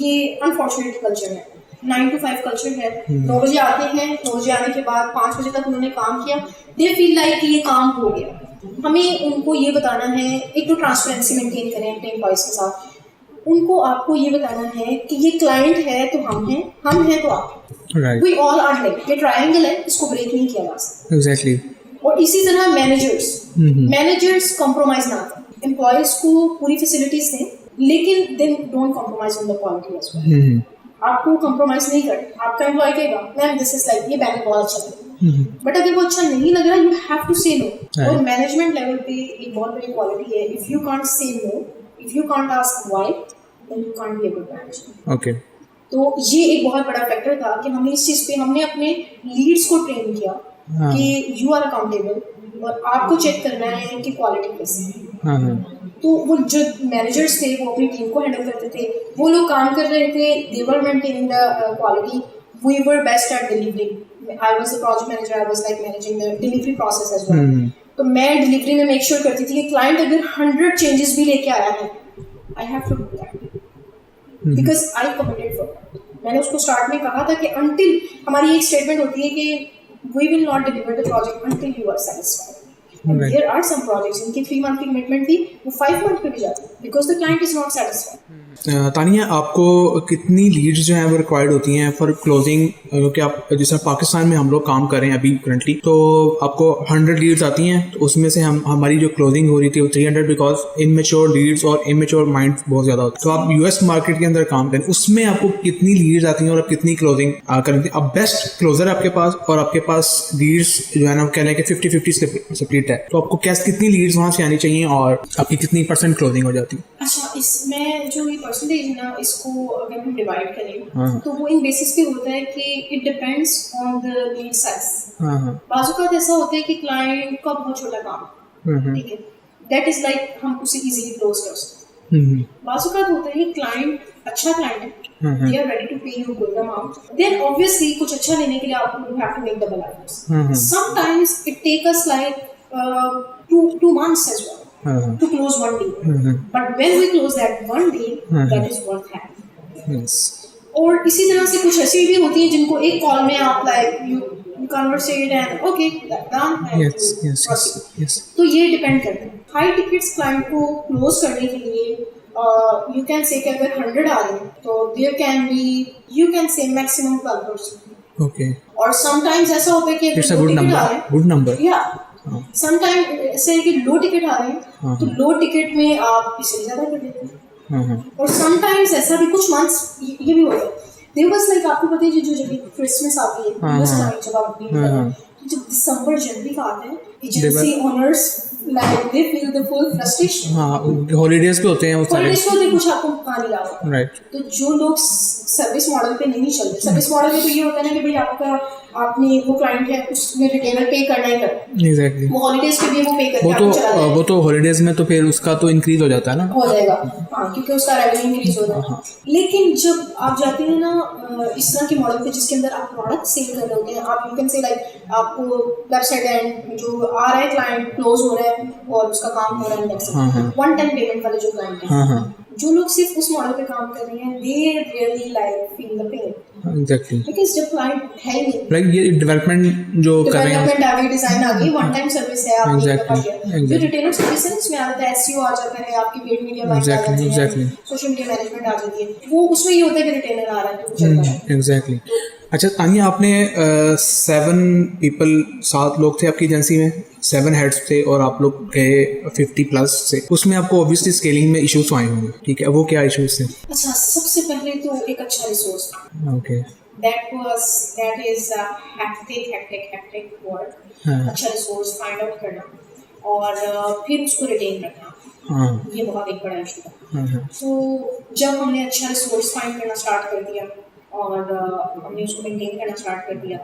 ये अनफॉर्चुनेट कल्चर है, 9 to 5 कल्चर है। 9 बजे आते हैं, 9 बजे आने के बाद 5 बजे तक उन्होंने काम किया, दे फील लाइक कि ये काम हो गया। हमें उनको ये बताना है, एक तो ट्रांसपेरेंसी मेंटेन करें अपने एम्प्लॉइज के साथ, उनको आपको ये बताना है कि ये क्लाइंट है तो हम हैं तो आप, वी ऑल आर लिंक्ड, ये ट्रायंगल है, इसको ब्रेक नहीं किया जा सकता। एग्जैक्टली। और इसी तरह मैनेजर्स कॉम्प्रोमाइज ना करें, एम्प्लॉइज को पूरी फैसिलिटीज दें, लेकिन then don't compromise on the quality as well. आपको कॉम्प्रोमाइज नहीं करना, आपका एम्प्लॉय कहेगा मैम दिस इज लाइक, ये बैंक बहुत अच्छा है, बट अगर वो अच्छा नहीं लग रहा, you have to say no. और मैनेजमेंट लेवल पे एक बहुत बड़ी क्वालिटी है, if you can't say no, if you can't ask why, then you can't be a good manager. Okay. तो ये एक बहुत बड़ा फैक्टर था कि हमने इस चीज़ पे, हमने अपने लीड्स को ट्रेन किया कि यू आर अकाउंटेबल और आपको चेक करना है कि क्वालिटी कैसी है। तो वो जो मैनेजर्स थे वो अपनी टीम को हैंडल करते थे, वो लोग काम कर रहे थे, they were maintaining the quality, we were best at delivering. I was the project manager, I was like managing the delivery process as well. तो मैं डिलीवरी में मेक श्योर करती थी कि क्लाइंट अगर 100 चेंजेस भी लेके आया है, I have to do that because I committed for that. मैंने उसको स्टार्ट में कहा था कि अंटिल, हमारी एक स्टेटमेंट होती है कि we will not deliver the project until you are satisfied. There are some projects इनकी 3 month की कमिटमेंट थी, वो 5 month पे भी जाती है because the client is not satisfied। Tania, आपको कितनी लीड्स जो हैं वो रिक्वायर्ड होती हैं फॉर क्लोजिंग? क्योंकि आप जैसे पाकिस्तान में हम लोग काम कर रहे हैं अभी करंटली, तो आपको 100 लीड्स आती हैं, तो उसमें से हमारी जो क्लोजिंग हो रही थी वो 300, बिकॉज इमेच्योर लीड्स और इमेच्योर माइंड बहुत ज़्यादा होता है। तो आप यूएस मार्केट के अंदर काम करें, उसमें आपको कितनी लीड्स आती हैं और आप कितनी क्लोजिंग करेंगे? अब बेस्ट क्लोजर आपके पास, और आपके पास लीड्स जो है ना कह लें कि 50-50 स्प्लिट है, तो आपको कितनी लीड्स वहाँ से आनी चाहिए और आपकी कितनी % क्लोजिंग हो जाती है? अच्छा, इसमें जो ये परसेंटेज है ना, इसको अगर हम डिवाइड करें तो वो इन बेसिस पे होता है कि it depends on the lead size. बाजू का ऐसा होता है कि क्लाइंट का बहुत छोटा काम, ठीक है, दैट इज लाइक हम उसे इजीली क्लोज कर सकते हैं। बाज़ होता है क्लाइंट अच्छा क्लाइंट है, they are ready to pay you good amount, then obviously कुछ अच्छा लेने के लिए आपको have to make double efforts. Sometimes it take us like 2 months as well to close one deal, but when we close that one deal, that is worth having. Yes. और इसी तरह से कुछ ऐसी भी होती है जिनको एक कॉल में आप like you conversate and okay done yes. तो ये डिपेंड करता है। हाई टिकट्स क्लाइंट को क्लोज करने के लिए यू कैन से कि अगर 100 आ रहे हैं तो there can be you can say maximum 12%। Okay. और समटाइम्स ऐसा होता है कि It's a good number. या समटाइम ऐसे है कि लो टिकट आ रहे हैं तो लो टिकट में आप इससे ज़्यादा कर देते हैं। और समटाइम्स ऐसा भी कुछ मंथ्स ये भी होता है देयर वाज लाइक आपको पता है जो जब क्रिसमस आती है उस टाइम जब आप जब दिसंबर जनवरी का आता है agency owners like they feel the full frustration. Holidays पे होते हैं वो सारे, हॉलीडेज पे होते कुछ आपको पानी लाओ राइट। तो जो लोग सर्विस मॉडल पे नहीं चलते, सर्विस मॉडल में तो ये होता है ना कि भाई आपका आपने वो क्लाइंट है उसमें रिटेलर पे करना ही करना। एग्जैक्टली। वो हॉलीडेज पे भी वो पे करके वो तो हॉलीडेज में तो फिर उसका तो इंक्रीज हो जाता है ना, हो जाएगा हाँ, क्योंकि उसका रेवेन्यू इंक्रीज हो जाएगा। लेकिन जब आप जाते हैं ना इस तरह के मॉडल पे जिसके अंदर आप प्रोडक्ट सेल कर रहे होते हैं, आप यू कैन से लाइक आपको वेबसाइट एंड जो आ रहा है क्लाइंट क्लोज हो रहा है और उसका काम हो रहा है, वन टाइम पेमेंट वाले जो क्लाइंट हैं, जो लोग सिर्फ उस मॉडल पे काम कर रहे हैं they really like feel the pain. Exactly. Because जब क्लाइंट है ही नहीं, लाइक ये डेवलपमेंट जो कर रहे हैं, डेवलपमेंट आ गई, डिजाइन आ गई, वन टाइम सर्विस है आप Exactly. जो रिटेलर सर्विस है उसमें आ जाता है, एसईओ आ जाता है, आपकी पेड मीडिया बाइंग आ जाती है, सोशल मीडिया मैनेजमेंट आ जाती है, वो उसमें ये होता है कि रिटेलर आ रहा है तो चल रहा है। एग्जैक्टली। अच्छा तानिया, आपने 7 पीपल 7 लोग थे आपकी एजेंसी में, 7 हेड्स थे और आप लोग गए 50+ से, उसमें आपको ऑब्वियसली स्केलिंग में इश्यूज आए होंगे, ठीक है, वो क्या इश्यूज थे? अच्छा, सबसे पहले तो एक अच्छा resource, okay, that is a hectic work। अच्छा रिसोर्स फाइंड आउट करना और फिर उसको रिटेन रखना, ये बहुत एक बड़ा इशू था। तो जब हमने अच्छा रिसोर्स फाइंड करना स्टार्ट कर दिया और हमने उसको मेंटेन करना स्टार्ट कर दिया,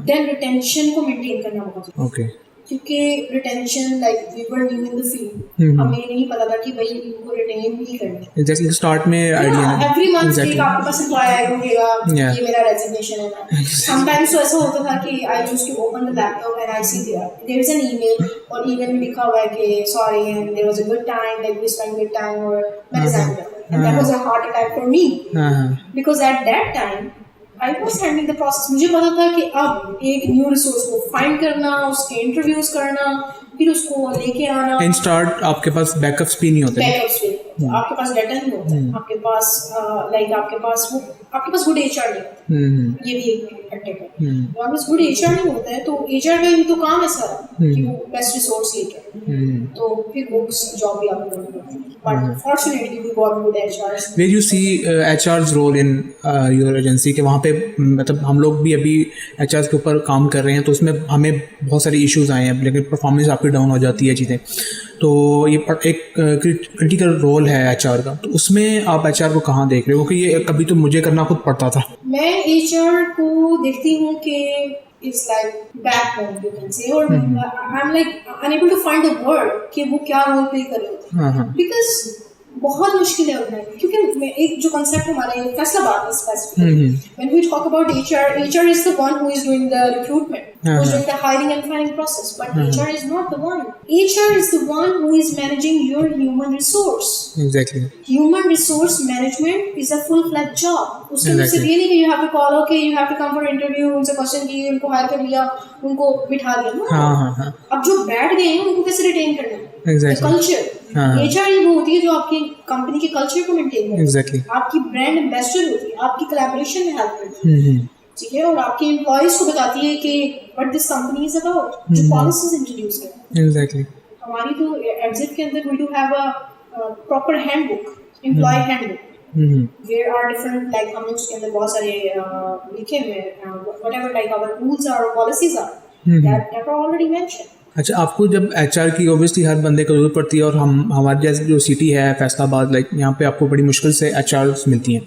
देन रिटेंशन को मेंटेन करना बहुत ओके, क्योंकि retention like we were new in the field, हमें नहीं पता था कि भाई इनको रिटेन भी करना है। एग्जैक्टली, स्टार्ट में आइडिया है एवरी मंथ एक आपके पास एम्प्लॉय आएगा होगा, ये मेरा रेजिग्नेशन है ना। समटाइम्स तो ऐसा होता था कि I used to open the laptop and I see there is an email और ईमेल में लिखा हुआ है कि sorry and there was a good time, like we spent good time, और मैं रिजाइन कर दूं, and that was a heart attack for me because at that time I was handling the process. मुझे पता था कि अब एक न्यू रिसोर्स को फाइंड करना, उसके इंटरव्यूज करना, फिर उसको लेके आना। इन स्टार्ट आपके पास बैकअप्स भी नहीं होते, आपके पास डाटा नहीं होता, आपके पास लाइक आपके पास गुड एचआर नहीं होता, ये भी एक फैक्टर है। तो आपके पास गुड एचआर नहीं होता है तो एचआर का ही तो काम है सारा कि वो बेस्ट रिसोर्स लेके, तो फिर वो जॉब भी आपको करनी पड़ती है। But fortunately we got good HR. Where you see HR's role in your agency के वहाँ पे, मतलब हम लोग भी अभी एचआर के ऊपर काम कर रहे हैं तो उसमें हमें बहुत सारे इश्यूज आए हैं, लेकिन परफॉर्मेंस आपकी डाउन हो जाती है चीज़ें, तो ये एक क्रिटिकल रोल है एचआर का, तो उसमें आप एचआर को कहाँ देख रहे हो? क्योंकि ये कभी तो मुझे करना खुद पड़ता था। मैं एचआर को देखती हूँ कि it's like backbone you can say, और I am like unable to find the word कि वो क्या रोल प्ले कर रहे होते हैं, बिकॉज बहुत मुश्किल है उन्हें, क्योंकि एक जो कंसेप्ट हमारा है फैसलाबाद में specifically, when we talk about HR is the one who is doing the recruitment, who is doing the hiring and firing process, but HR is not the one. HR is the one who is managing your human resource. Exactly. Human resource management is a full-fledged job. उसके लिए सिर्फ ये नहीं कि you have to call, okay, you have to come for interview, उनसे question किए, उनको higher कर लिया, उनको बिठा दिया। हाँ। अब जो बैठ गए हैं उनको कैसे रिटेन करना है? Exactly. कल्चर। HR वो होती है जो आपकी कंपनी के कल्चर को मेंटेन करती है। Exactly. आपकी ब्रांड एम्बेसडर होती है, आपकी कोलैबोरेशन में हेल्प करती है, ठीक है, और आपके एम्प्लॉइज को बताती है कि what this company is about, जो पॉलिसीज इंट्रोड्यूस करती है। एग्जैक्टली। हमारी तो एग्जिट के अंदर we do have a proper handbook, employee handbook, where are different, like हमने उसके अंदर बहुत सारे लिखे हुए whatever like our rules are और policies are that are already mentioned. अच्छा, आपको जब एचआर की ऑब्वियसली हर बंदे को जरूरत पड़ती है, और हमारे जैसे जो सिटी है फैसलाबाद, लाइक यहाँ पे आपको बड़ी मुश्किल से एचआर मिलती हैं।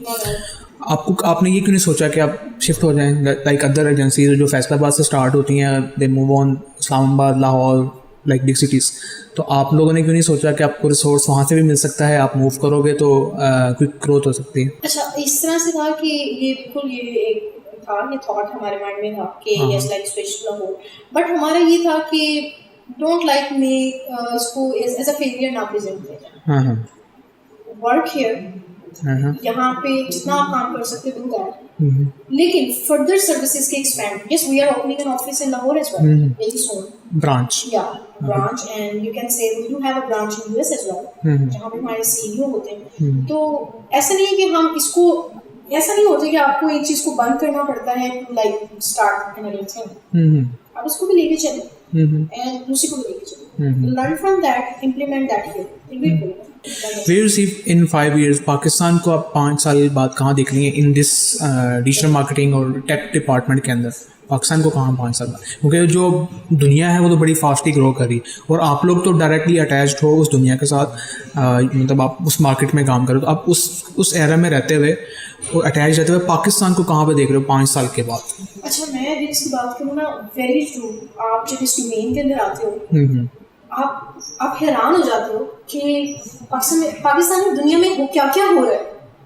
आपने ये क्यों नहीं सोचा कि आप शिफ्ट हो जाएं, लाइक अदर एजेंसीज जो फैसलाबाद से स्टार्ट होती हैं, they move on Islamabad, Lahore, like big cities, तो आप लोगों ने क्यों नहीं सोचा कि आपको रिसोर्स वहाँ से भी मिल सकता है, आप मूव करोगे तो क्विक ग्रोथ हो सकती है? अच्छा, इस तरह से था कि ये बिल्कुल ये एक था, ये थॉट हमारे माइंड में था कि yes like switch to Lahore, but हमारा ये था कि डोंट लाइक मे इसको एज अ फेलियर ना प्रेजेंट किया जाए। वर्क हियर, यहाँ पे जितना आप काम कर सकते डू दैट, लेकिन फर्दर सर्विसेज के expand, yes we are opening an office in Lahore as well very soon, branch, या branch, and you can say we do have a branch in US as well, जहाँ पे हमारे CEO होते हैं। तो ऐसा नहीं है कि हम इसको, ऐसा नहीं होता कि आपको एक चीज को बंद करना पड़ता है to like start another thing, आप उसको भी लेके चलें एंड दूसरी को भी लेके चलें, learn from that, implement that here, it will be good. Way receive in 5 years Pakistan को आप 5 साल बाद कहाँ देख लेंगे इन दिस डिजिटल मार्केटिंग और टेक डिपार्टमेंट के अंदर? पाकिस्तान को कहाँ 5 साल बाद? क्योंकि जो दुनिया है वो तो बड़ी फास्टली ग्रो कर रही है और आप लोग तो डायरेक्टली अटैच्ड हो उस दुनिया के साथ, मतलब आप उस मार्केट में काम करो, तो आप उस एरा में रहते हुए और अटैच रहते हुए पाकिस्तान को कहाँ पे देख रहे हो 5 साल के बाद? अच्छा, मैं अगर इसकी बात करूँ ना, वेरी ट्रू, आप जब इस डोमेन के अंदर आते हो आप हैरान हो जाते हो कि पाकिस्तान में दुनिया में क्या क्या हो रहा है।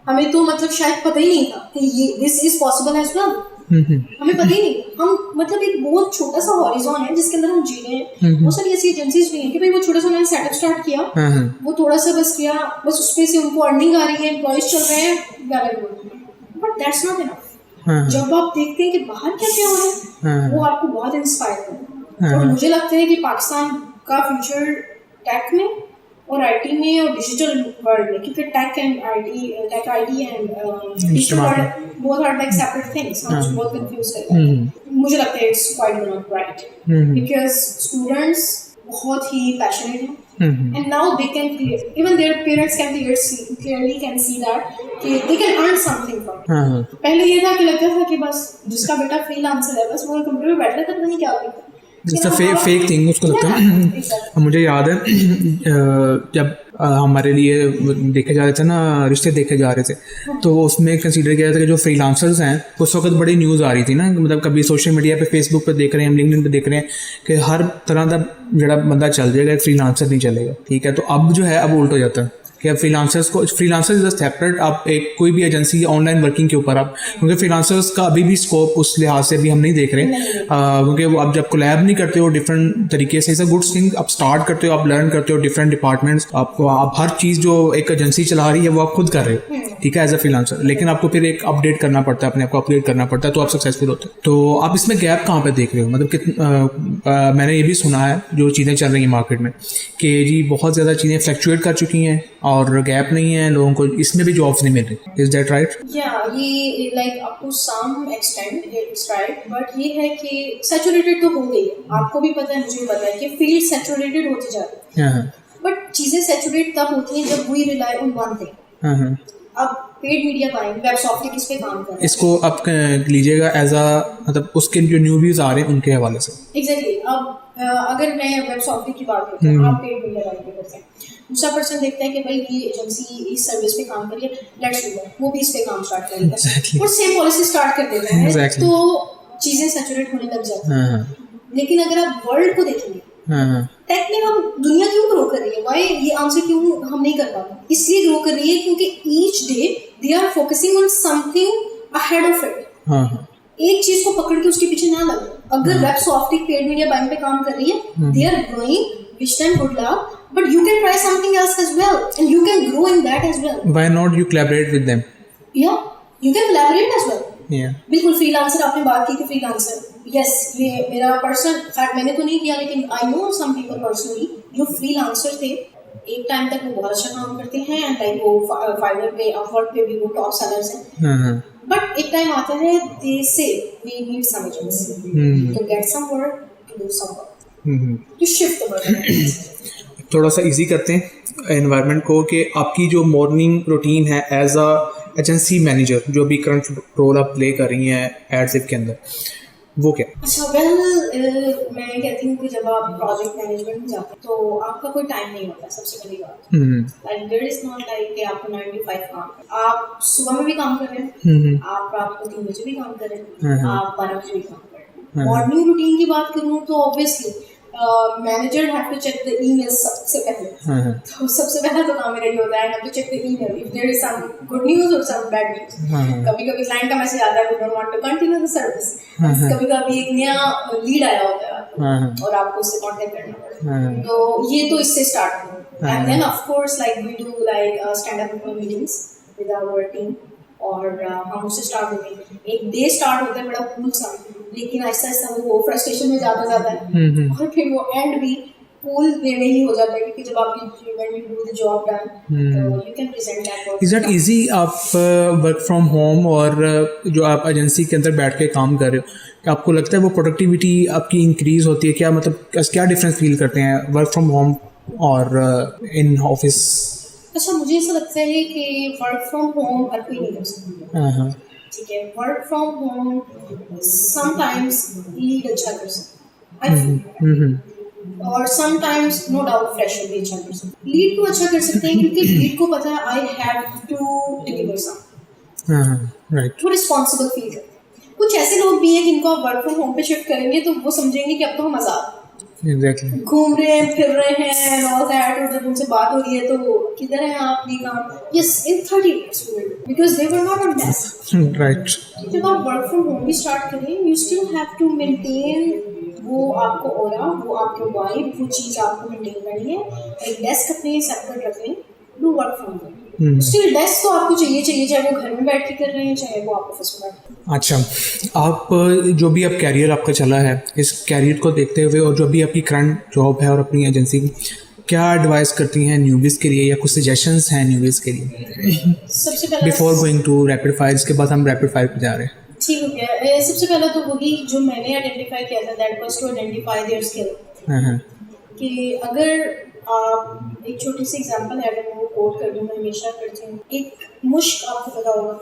हमें तो मतलब शायद पता ही नहीं था कि ये this is possible as well, हमें पता ही नहीं। हम मतलब एक बहुत छोटा सा हॉरिजॉन है जिसके अंदर हम जी रहे हैं। बहुत सारी ऐसी एजेंसीज भी हैं कि भाई वो छोटा सा उन्होंने सेटअप स्टार्ट किया, वो थोड़ा सा बस किया, बस उसमें से उनको अर्निंग आ रही है, एम्प्लॉयज चल रहे हैं, बट दैट्स नॉट इनफ। जब आप देखते हैं कि बाहर क्या क्या हो रहा है, वो आपको बहुत इंस्पायर करता है। और मुझे लगता है कि पाकिस्तान का फ्यूचर टेक में और आईटी में और डिजिटल वर्ल्ड में, क्योंकि tech and IT and digital world both are like separate things, हम बहुत कंफ्यूज करते हैं। मुझे लगता है it's quite not right, because students बहुत ही पैशनेट हैं and now they can even their parents can clearly can see that कि they can earn something from it। पहले ये था कि लगता था कि बस जिसका बेटा फ्रीलांसर है बस वो कंप्यूटर पे बैठ रहता है, पता नहीं क्या करता है, फेक थिंग उसको लगता है। मुझे याद है जब हमारे लिए देखे जा रहे थे ना, रिश्ते देखे जा रहे थे, तो उसमें कंसीडर किया था कि जो फ्रीलांसर्स हैं, उस वक्त बड़ी न्यूज़ आ रही थी ना, मतलब कभी सोशल मीडिया पे, फेसबुक पे देख रहे हैं, लिंक्डइन पे देख रहे हैं कि हर तरह का जड़ा बंदा चल जाएगा, फ्रीलांसर नहीं चलेगा। ठीक है, तो अब जो है अब उल्ट हो जाता है कि अब फ्रीलांसर इज सेपरेट, आप एक कोई भी एजेंसी ऑनलाइन वर्किंग के ऊपर आप, क्योंकि फ्रीलांसर्स का अभी भी स्कोप उस लिहाज से भी हम नहीं देख रहे, क्योंकि वो आप जब कोलैब नहीं करते हो डिफरेंट तरीके से, इज अ गुड थिंग, आप स्टार्ट करते हो, आप लर्न करते हो डिफरेंट डिपार्टमेंट्स, आपको आप हर चीज़ जो एक एजेंसी चला रही है वो आप खुद कर रहे हो, ठीक है, एज अ फ्रीलांसर, लेकिन आपको फिर एक अपडेट करना पड़ता है, अपने आप को अपडेट करना पड़ता है, तो आप सक्सेसफुल होते हैं। तो आप इसमें गैप कहाँ पे देख रहे हो? मतलब मैंने ये भी सुना है जो चीज़ें चल रही हैं मार्केट में कि जी बहुत ज़्यादा चीज़ें फ्लक्चुएट कर चुकी हैं और गैप नहीं है, लोगों को इसमें भी जॉब्स नहीं मिल रही। Is that right? या ये like up to some extent it's right, but ये है कि सैचुरेटेड तो हो गई है, आपको भी पता है, मुझे भी पता है कि फील्ड सैचुरेटेड होती जा रही है, बट चीज़ें सैचुरेट तब होती हैं जब we rely on one thing. अब पेड मीडिया बाइंग, वेबसॉफ्ट किस पे काम कर रहा है, इसको आप लीजिएगा एज अ, मतलब उसके जो न्यू व्यूज आ रहे हैं उनके हवाले से। एग्जैक्टली। अब अगर मैं वेबसॉफ्ट की बात करती हूँ, आप पेड मीडिया बाइंग करते हैं, दूसरा पर्सन देखता है कि भाई ये एजेंसी इस सर्विस पे काम करिए, लेट्स डू दैट, वो भी इस पे काम स्टार्ट करेगा और सेम पॉलिसी स्टार्ट कर देता है, तो चीज़ें सैचुरेट होने लग जाती हैं। लेकिन अगर आप वर्ल्ड को देखेंगे, टेक में हम दुनिया क्यों ग्रो कर रही है, वाई, ये आंसर क्यों हम नहीं कर पाते, इसलिए ग्रो कर रही है क्योंकि each day they are focusing on something ahead of it. एक चीज को पकड़ के उसके पीछे ना लगे। अगर वेबसॉफ्ट पेड मीडिया बाइंग पे काम कर रही है, they are growing, wish them good luck, but you can try something else as well and you can grow in that as well. Why not you collaborate with them? Yeah, you can collaborate as well. Yeah. बिल्कुल। Freelancer आपने बात की कि freelancer, yes, ये मेरा personal fact, मैंने तो नहीं किया, लेकिन I know some people personally जो फ्रीलांसर थे, एक टाइम तक वो बहुत अच्छा काम करते हैं एंड लाइक वो फाइवर पे, अपवर्क पे भी वो टॉप सेलर्स हैं, बट एक टाइम आता है they say we need some agency to get some work, to do some work, to shift the work. थोड़ा सा इजी करते हैं एनवायरनमेंट को कि आपकी जो मॉर्निंग रूटीन है एज अ एजेंसी मैनेजर, जो भी करंट रोल आप प्ले कर रही हैं एडसिप के अंदर, वो क्या? अच्छा, वेल मैं कहती हूँ कि जब आप प्रोजेक्ट मैनेजमेंट में जाते हैं तो आपका कोई टाइम नहीं होता, सबसे पहली बात। Like there is not like कि आपको 9 to 5 काम, आप सुबह में भी काम कर रहे हैं, आप रात को 3 बजे भी काम कर रहे हैं, आप 12 बजे भी काम कर रहे हैं। मॉर्निंग रूटीन की बात करूँ तो obviously manager have to check the email सबसे पहले। तो सबसे पहला तो काम मेरा ये होता है, have to check the email if there is some good news और सम बैड न्यूज। कभी-कभी क्लाइंट का मैसेज आता है we don't want to continue the service, कभी-कभी एक नया लीड आया होता है और आपको उससे कांटेक्ट करना पड़ता है। तो ये तो इससे स्टार्ट हुआ, and then of course like we do like stand up meetings with our team, और हम उससे स्टार्ट हो गए। एक डे स्टार्ट होता है बड़ा कूल सा, लेकिन ऐसा ऐसा वो फ्रस्ट्रेशन में जाता जाता है और फिर वो एंड भी कूल वे में ही हो जाता है, क्योंकि जब आपकी when you do the job done तो you can present that work. Is that easy? आप वर्क फ्रॉम होम और जो आप एजेंसी के अंदर बैठ के काम कर रहे हो, क्या आपको लगता है वो प्रोडक्टिविटी आपकी इंक्रीज होती है क्या? मतलब क्या डिफरेंस फील करते हैं वर्क फ्रॉम होम और इन ऑफिस? अच्छा, मुझे ऐसा लगता है कि वर्क फ्रॉम होम हर कोई नहीं कर सकता, ठीक है। Work from home sometimes lead अच्छा कर सकता है और समटाइम्स नो डाउट फ्रेशर भी अच्छा कर सकता है। लीड को अच्छा कर सकते हैं क्योंकि लीड को पता है I have to deliver some, right, वो रिस्पॉन्सिबल फील करते हैं। कुछ ऐसे लोग भी हैं जिनको आप वर्क फ्रॉम होम पे शिफ्ट करेंगे तो वो समझेंगे कि अब तो हम आजाद एग्जैक्टली घूम रहे हैं, फिर रहे हैं एंड ऑल दैट, और जब उनसे बात हो रही है तो किधर हैं आप, ये काम, yes in 30 minutes because they were not on desk, right. जब आप वर्क फ्रॉम होम भी स्टार्ट करें you still have to maintain वो आपको ऑरा, वो आपकी वाइब, वो चीज़ आपको मेंटेन करनी है। एक डेस्क अपने सेपरेट रखें, do work from home, still desk तो आपको चाहिए, चाहे वो घर में बैठ के कर रहे हैं चाहे वो आप ऑफिस में बैठ के। अच्छा, आप जो भी आप कैरियर आपका चला है, इस कैरियर को देखते हुए और जो भी आपकी करंट जॉब है और अपनी एजेंसी की, क्या एडवाइस करती हैं न्यूबीज़ के लिए या कुछ सजेशंस हैं न्यूबीज़ के लिए? सबसे पहले before going to rapid fire, इसके बाद हम रैपिड फायर पे जा रहे हैं। ठीक हो गया। सबसे पहले तो वही जो मैंने आइडेंटिफाई किया था, that was to identify their skill. कि अगर आप एक छोटी सी एग्जांपल है, अगर मैं वो कोट कर दूँ, मैं हमेशा करती हूँ, एक मुश्क आपको पता होगा,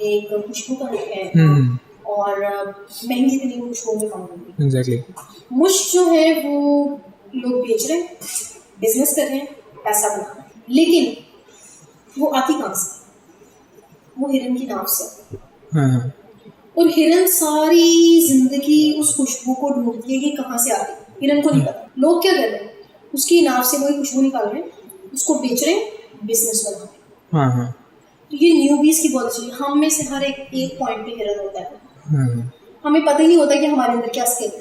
एक खुशबू का है और महंगी तरीन खुशबू में काम होती है। एग्जैक्टली। मुश्क जो है वो लोग बेच रहे हैं, बिजनेस कर रहे हैं, पैसा बना रहे हैं, लेकिन वो आती कहाँ से? वो हिरन की नाव से। और हिरन सारी जिंदगी उस खुशबू को ढूंढती है कि कहाँ से आती है, हिरन को नहीं पता। लोग क्या कर रहे हैं, उसकी नाव से वही खुशबू निकाल रहे हैं, उसको बेच रहे हैं, बिजनेस बना रहे हैं। तो ये न्यूबीज की बहुत अच्छी, हम में से हर एक पॉइंट पे हिरन होता है, हमें पता ही नहीं होता कि हमारे अंदर क्या स्किल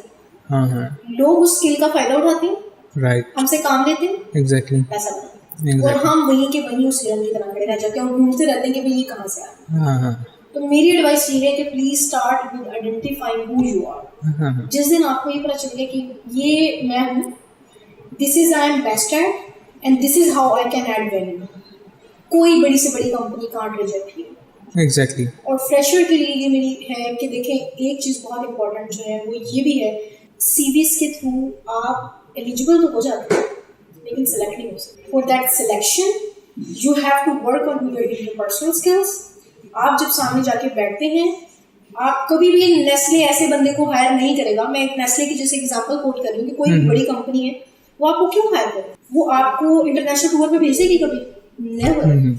है। लोग उस स्किल का फायदा उठाते हैं, राइट, हमसे काम लेते हैं, एग्जैक्टली, पैसा बनाते हैं, और हम वहीं के वहीं उस हिरन की तरह खड़े रह जाते हैं और ढूंढते रहते हैं कि भाई ये कहाँ से आया। तो मेरी एडवाइस ये है कि please start with identifying who you are. जिस दिन आपको ये पता चल गया कि ये मैं हूँ, this is I am best at and this is how I can add value, कोई बड़ी से बड़ी company can't reject you. Exactly. और फ्रेशर के लिए ये मेरी है कि देखें, एक चीज़ बहुत इंपॉर्टेंट जो है वो ये भी है, सीवीज के थ्रू आप एलिजिबल तो हो जाते हैं लेकिन सेलेक्ट नहीं हो सकते। For that selection you have to work on your interpersonal skills. आप जब सामने जाके बैठते हैं, आप कभी भी नेस्ले ऐसे बंदे को हायर नहीं करेगा। मैं एक नेस्ले की जैसे एग्जांपल कोट कर रही हूँ कि कोई भी बड़ी कंपनी है, वो आपको क्यों हायर करे? वो आपको इंटरनेशनल टूर पे भेजेगी कभी? नेवर।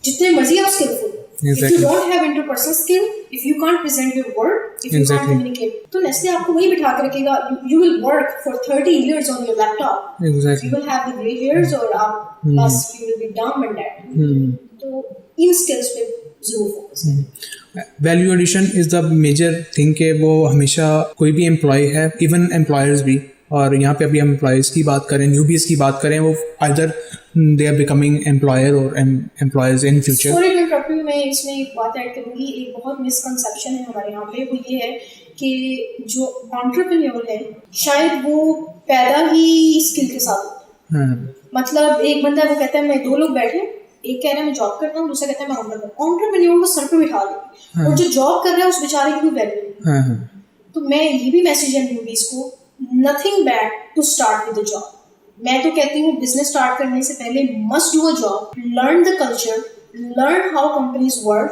जितने मर्जी आप skilful, if you don't have interpersonal skill, if you can't present your work, if you can't communicate, तो नेस्ले आपको वहीं बिठा के रखेगा। You will work for 30 years on your laptop. Exactly. You will have the gray hairs और आप बस you will be dumb and dead. तो इन स्किल्स पे जरूर फोकस करें। Value addition is the major thing कि वो हमेशा कोई भी एम्प्लॉय है, इवन एम्प्लॉयर्स भी, और यहाँ पे अभी हम एम्प्लॉयज़ की बात करें, न्यूबीज़ की बात करें, वो either they are becoming employer और employers in future. Sorry to interrupt you, मैं इसमें एक बात ऐड करूँगी। एक बहुत मिसकंसेप्शन है हमारे यहाँ पे, वो ये है कि जो एंटरप्रेन्योर है शायद वो पैदा ही स्किल के साथ होता है। मतलब एक बंदा वो कहता है, मैं दो लोग बैठे, एक कह रहा है मैं जॉब करता हूँ, दूसरा कहता है मैं एंटरप्रेन्योर को सर पे बिठा देती, और जो जॉब कर रहा है उस बेचारे की कोई वैल्यू नहीं। तो मैं ये भी मैसेज है न्यूबीज को, nothing bad to start with a job. मैं तो कहती हूँ बिजनेस स्टार्ट करने से पहले must do a job, learn the culture, learn how companies work,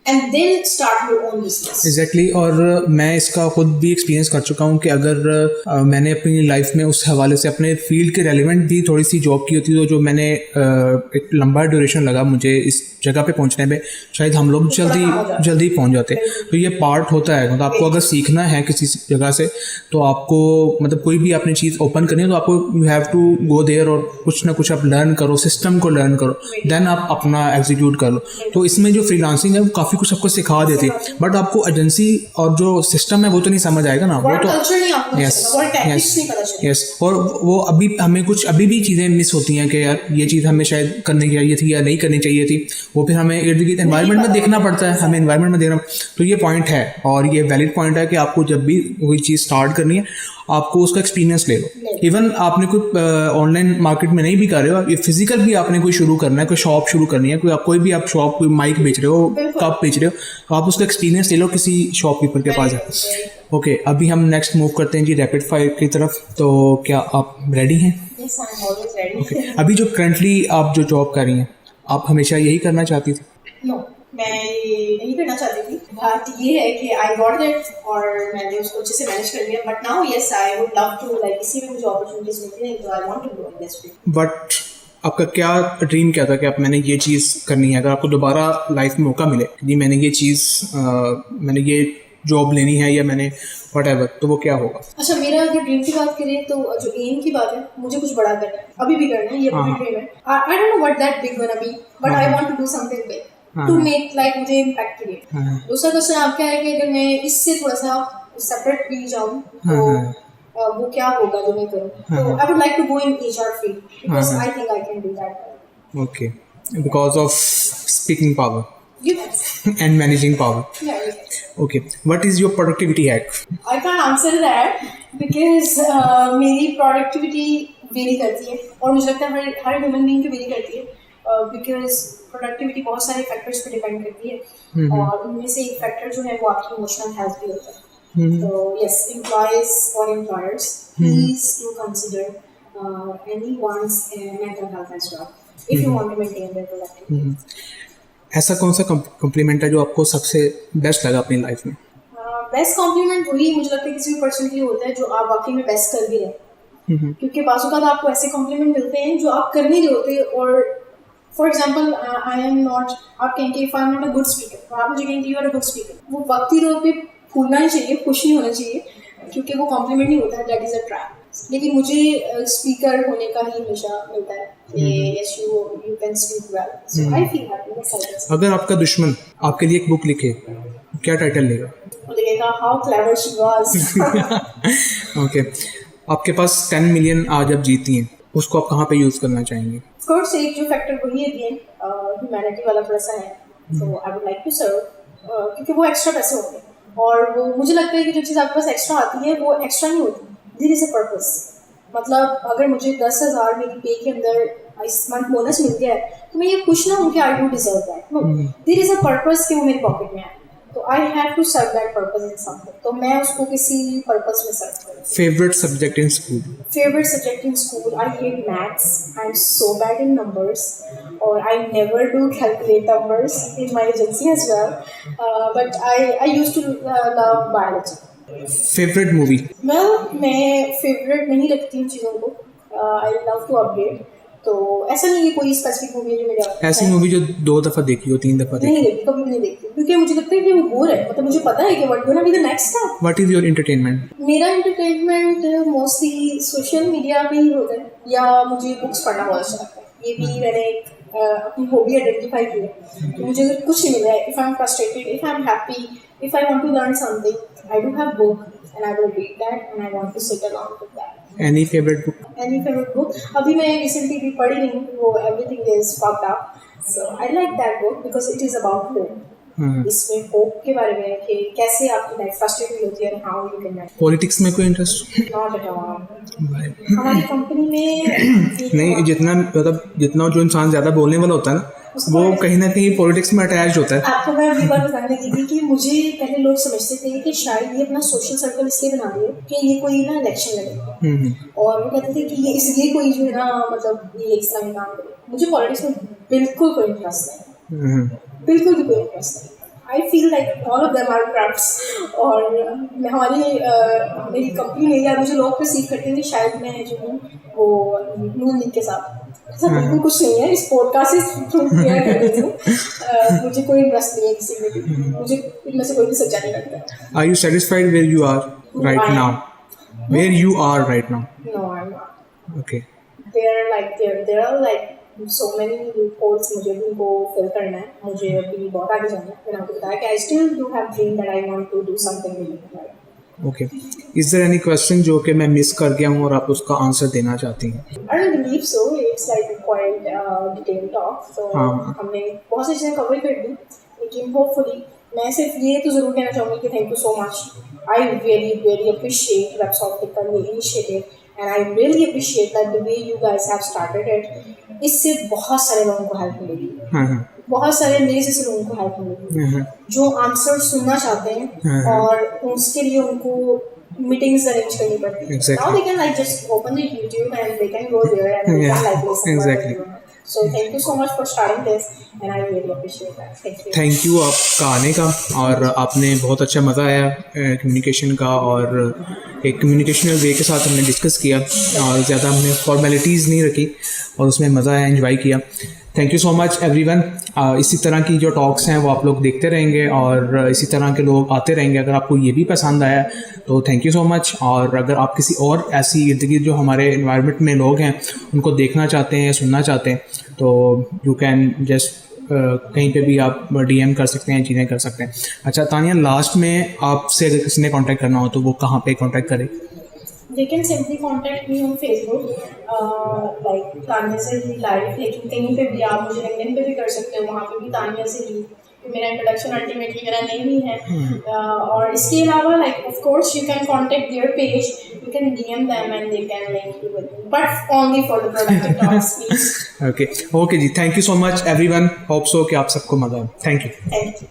and then start your own business. Exactly और मैं इसका खुद भी एक्सपीरियंस कर चुका हूँ कि अगर मैंने अपनी लाइफ में उस हवाले से अपने फील्ड के रेलिवेंट भी थोड़ी सी जॉब की होती तो जो मैंने एक लंबा ड्यूरेशन लगा मुझे इस जगह पे पहुँचने में, शायद हम लोग जल्दी पहुँच जाते। तो ये पार्ट होता है, मतलब आपको अगर सीखना है किसी जगह से तो आपको मतलब कोई भी अपनी चीज़ ओपन करनी है तो आपको you have to go there और कुछ ना कुछ आप लर्न करो, सिस्टम को लर्न करो, देन आप अपना एग्जीक्यूट कर लो। तो इसमें जो फ्रीलांसिंग है वो काफ़ी कुछ आपको सिखा देती है, बट आपको एजेंसी और जो सिस्टम है वो तो नहीं समझ आएगा ना, वो तो यस और वो हमें कुछ अभी भी चीज़ें मिस होती हैं कि यार ये चीज़ हमें शायद करनी चाहिए थी या नहीं करनी चाहिए थी, वो फिर हमें इर्द गिर्द एनवायरनमेंट में देखना पड़ता है, हमें एनवायरनमेंट में देखना। तो ये पॉइंट है और ये वैलिड पॉइंट है कि आपको जब भी कोई चीज़ स्टार्ट करनी है आपको उसका एक्सपीरियंस ले लो। इवन आपने कोई ऑनलाइन मार्केट में नहीं भी कर रहे हो, ये फिजिकल भी आपने कोई शुरू करना है, कोई शॉप शुरू करनी है, कोई भी आप शॉप, कोई माइक बेच रहे हो, कप बेच रहे हो, तो आप उसका एक्सपीरियंस ले लो किसी शॉपकीपर के पास। ओके, अभी हम नेक्स्ट मूव करते हैं जी रैपिड फायर की तरफ। तो क्या आप रेडी हैं? ओके, अभी जो करंटली आप जो जॉब कर रही हैं आप हमेशा यही करना चाहती थी? नो, मैं ये नहीं करना चाहती थी, बात ये है कि आई गॉट इट और मैंने उसको अच्छे से मैनेज कर लिया। But now yes I would love to, like इसी में मुझे अपॉर्चुनिटीज मिलती हैं तो I want to go in this field. But आपका क्या ड्रीम क्या था कि आप मैंने ये चीज़ करनी है, अगर आपको दोबारा लाइफ में मौका मिले जी मैंने ये चीज़ मैंने ये जॉब लेनी है या मैंने व्हाटएवर, तो वो क्या होगा? अच्छा, मेरा अगर ड्रीम की बात करें तो जो एम की बात है, मुझे कुछ बड़ा करना है, अभी भी करना है, ये अपनी ड्रीम है। I don't know what that big gonna be, but I want to do something big to make like मुझे इम्पैक्ट क्रिएट। दूसरा क्वेश्चन आपका है कि अगर मैं इससे थोड़ा सा सेपरेट भी जाऊँ तो वो क्या होगा जो मैं करूँ, तो I would like to go in HR field because I think I can do that. Okay, because of speaking power and managing power. Okay, what is your productivity hack? I can't answer that because मेरी productivity very करती है और मुझे लगता है हर human being की very करती है because productivity बहुत सारे फैक्टर्स पे डिपेंड करती है और उनमें से एक फैक्टर जो है वो आपकी इमोशनल हेल्थ भी होता है। तो yes, employees or employers, please do consider anyone's mental health as well if you want to maintain their productivity. ऐसा कौन सा कॉम्प्लीमेंट है जो आपको सबसे बेस्ट लगा अपनी लाइफ में? बेस्ट कॉम्प्लीमेंट वही मुझे लगता है किसी भी पर्सन के लिए होता है जो आप वाकई में बेस्ट कर भी रहे हैं, क्योंकि बाज़ आपको ऐसे कॉम्प्लीमेंट मिलते हैं जो आप कर नहीं रहे होते। और for example I am not, आप कहेंगे if I am not a good speaker, तो आप मुझे कहेंगे you are a good speaker, वो वक्ती तौर पे फूलना नहीं चाहिए, खुश नहीं होना चाहिए, क्योंकि वो कॉम्प्लीमेंट नहीं होता है, दैट इज़ अ ट्रैप। लेकिन मुझे स्पीकर होने का ही हमेशा मिलता है कि yes you can speak well, so I feel happy. अगर आपका दुश्मन आपके लिए एक बुक लिखे, क्या टाइटल लेगा? वो लिखेगा how clever she was. Okay, आपके पास 10 मिलियन आज आप जीती हैं, उसको आप कहाँ पे यूज़ करना चाहेंगे? ऑफ कोर्स एक जो फैक्टर वही है अगेन ह्यूमैनिटी वाला थोड़ा सा है, so I would like to serve, क्योंकि वो एक्स्ट्रा पैसे होते हैं और वो मुझे लगता है कि जो चीज़ आपके पास एक्स्ट्रा आती है वो एक्स्ट्रा नहीं होती, देयर इज़ अ पर्पस। मतलब अगर मुझे 10,000 मेरी पे के अंदर इस मंथ बोनस मिल गया है तो मैं ये खुश ना हूँ कि I do deserve that, no, there is a purpose कि वो मेरे पॉकेट में है, तो I have to serve that purpose in something, तो मैं उसको किसी पर्पस में सर्व करूँ। Favourite subject in school? Favorite subject in school, I hate maths. I'm so bad in numbers, or I never do calculate numbers in my agency as well. But I used to love biology. Favorite movie? Well, मैं favorite नहीं रखती हूँ चीज़ों को. I love to update. तो ऐसा नहीं है कोई स्पेसिफिक मूवी जो मेरे ऐसी मूवी जो 2 दफ़ा देखी हो, 3 दफ़ा देखी? नहीं देखी, कभी भी नहीं देखती, क्योंकि मुझे लगता है कि वो बोर है, मतलब मुझे पता है कि what gonna be the next step. What is your entertainment? मेरा एंटरटेनमेंट मोस्टली सोशल मीडिया पे ही होता है या मुझे बुक्स पढ़ना बहुत अच्छा लगता है, ये भी मैंने अपनी हॉबी आइडेंटिफाई की है। तो मुझे अगर कुछ नहीं मिल रहा है, if I am frustrated, if I am happy, if I want to learn something, I do have book and I will read that and I want to sit along with that. Any favorite book? Any favorite book? अभी मैं recently भी पढ़ी नहीं हूँ, वो Everything is Fucked Up. So I like that book because it is about hope. इसमें hope के बारे में है कि कैसे आपकी लाइफ फ्रस्ट्रेटेड होती है and how you can manage. Politics में कोई इंटरेस्ट? Not at all. हमारी कंपनी में नहीं, जितना जो इंसान ज़्यादा बोलने वाला होता है ना वो कहीं ना कहीं पॉलिटिक्स में अटैच होता है। आपको मैं अभी बात बताने लगी थी कि मुझे पहले लोग समझते थे कि शायद ये अपना सोशल सर्कल इसलिए बना दिए कि ये कोई ना इलेक्शन लड़ेगा, और वो कहते थे कि ये इसलिए कोई जो है ना मतलब ये इस्लामी काम करे। मुझे पॉलिटिक्स में बिल्कुल कोई इंटरेस्ट नहीं, बिल्कुल भी कोई इंटरेस्ट नहीं। I feel like all of them are crafts. और मेरी कंपनी में या मुझे लोग परसीव करते हैं कि शायद मैं जो हूँ वो नून लीग के साथ ऐसा बिल्कुल कुछ नहीं है. इस पॉडकास्ट से क्लियर कर देती हूँ. मुझे कोई इंटरेस्ट नहीं है किसी में भी. मुझे इनमें से कोई भी सच्चा नहीं लगता. Are you satisfied where you are right now? Where you are right now? No, I'm not. Okay. There are like so many loopholes. मुझे भी उनको fill करना है. मुझे अभी बहुत आगे जाना है. मैंने आपको बताया कि I still do have dream that I want to do something with my life. Okay. Is there any question जो कि मैं मिस कर गया हूँ और आप उसका आंसर देना चाहती हैं? I don't believe so. It's like a quite detailed talk. So हमने बहुत सी चीज़ें cover कर दी. लेकिन hopefully मैं सिर्फ ये तो ज़रूर कहना चाहूँगी कि thank you so much. I really appreciate Websoft का ये initiative. And I really appreciate that the way you guys have started it. इससे बहुत सारे लोगों को हेल्प मिलेगी. बहुत सारे मेरे जैसे लोगों को हेल्प मिलेगी जो आंसर सुनना चाहते हैं और उसके लिए उनको मीटिंग्स अरेंज करनी पड़ती है. Now they can like just open the YouTube and they can go there and they can like listen. Exactly. So thank you so much for starting this and I really appreciate that. Thank you. Thank you आपका आने का. और आपने बहुत अच्छा मज़ा आया communication का और एक कम्युनिकेशनल वे के साथ हमने डिस्कस किया और ज़्यादा हमने फॉर्मेलिटीज़ नहीं रखी और उसमें मज़ा आया, एंजॉय किया. Thank you so much everyone. इसी तरह की जो टॉक्स हैं वो आप लोग देखते रहेंगे और इसी तरह के लोग आते रहेंगे. अगर आपको ये भी पसंद आया तो थैंक यू सो मच. और अगर आप किसी और ऐसी इर्द गिर्द जो हमारे इन्वायरमेंट में लोग हैं उनको देखना चाहते हैं, सुनना चाहते हैं तो यू कैन जस्ट कहीं पे भी आप DM कर सकते हैं, चीज़ें कर सकते हैं. अच्छा तानिया, लास्ट में आपसे अगर किसी ने कांटेक्ट करना हो तो वो कहाँ पे कांटेक्ट करे? They can simply contact me on Facebook, like Tania से ही लाइव. लेकिन कहीं पे भी आप मुझे LinkedIn पे भी कर सकते हो, वहाँ पे भी तानिया से ही. मेरा इंट्रोडक्शन अल्टीमेटली मेरा नेम ही है. और इसके अलावा like of course you can contact their page, you can DM them and they can link you with me, but only for the productive talks please. Okay जी, thank you so much everyone. Hope so कि आप सबको मज़ा आए. Thank you.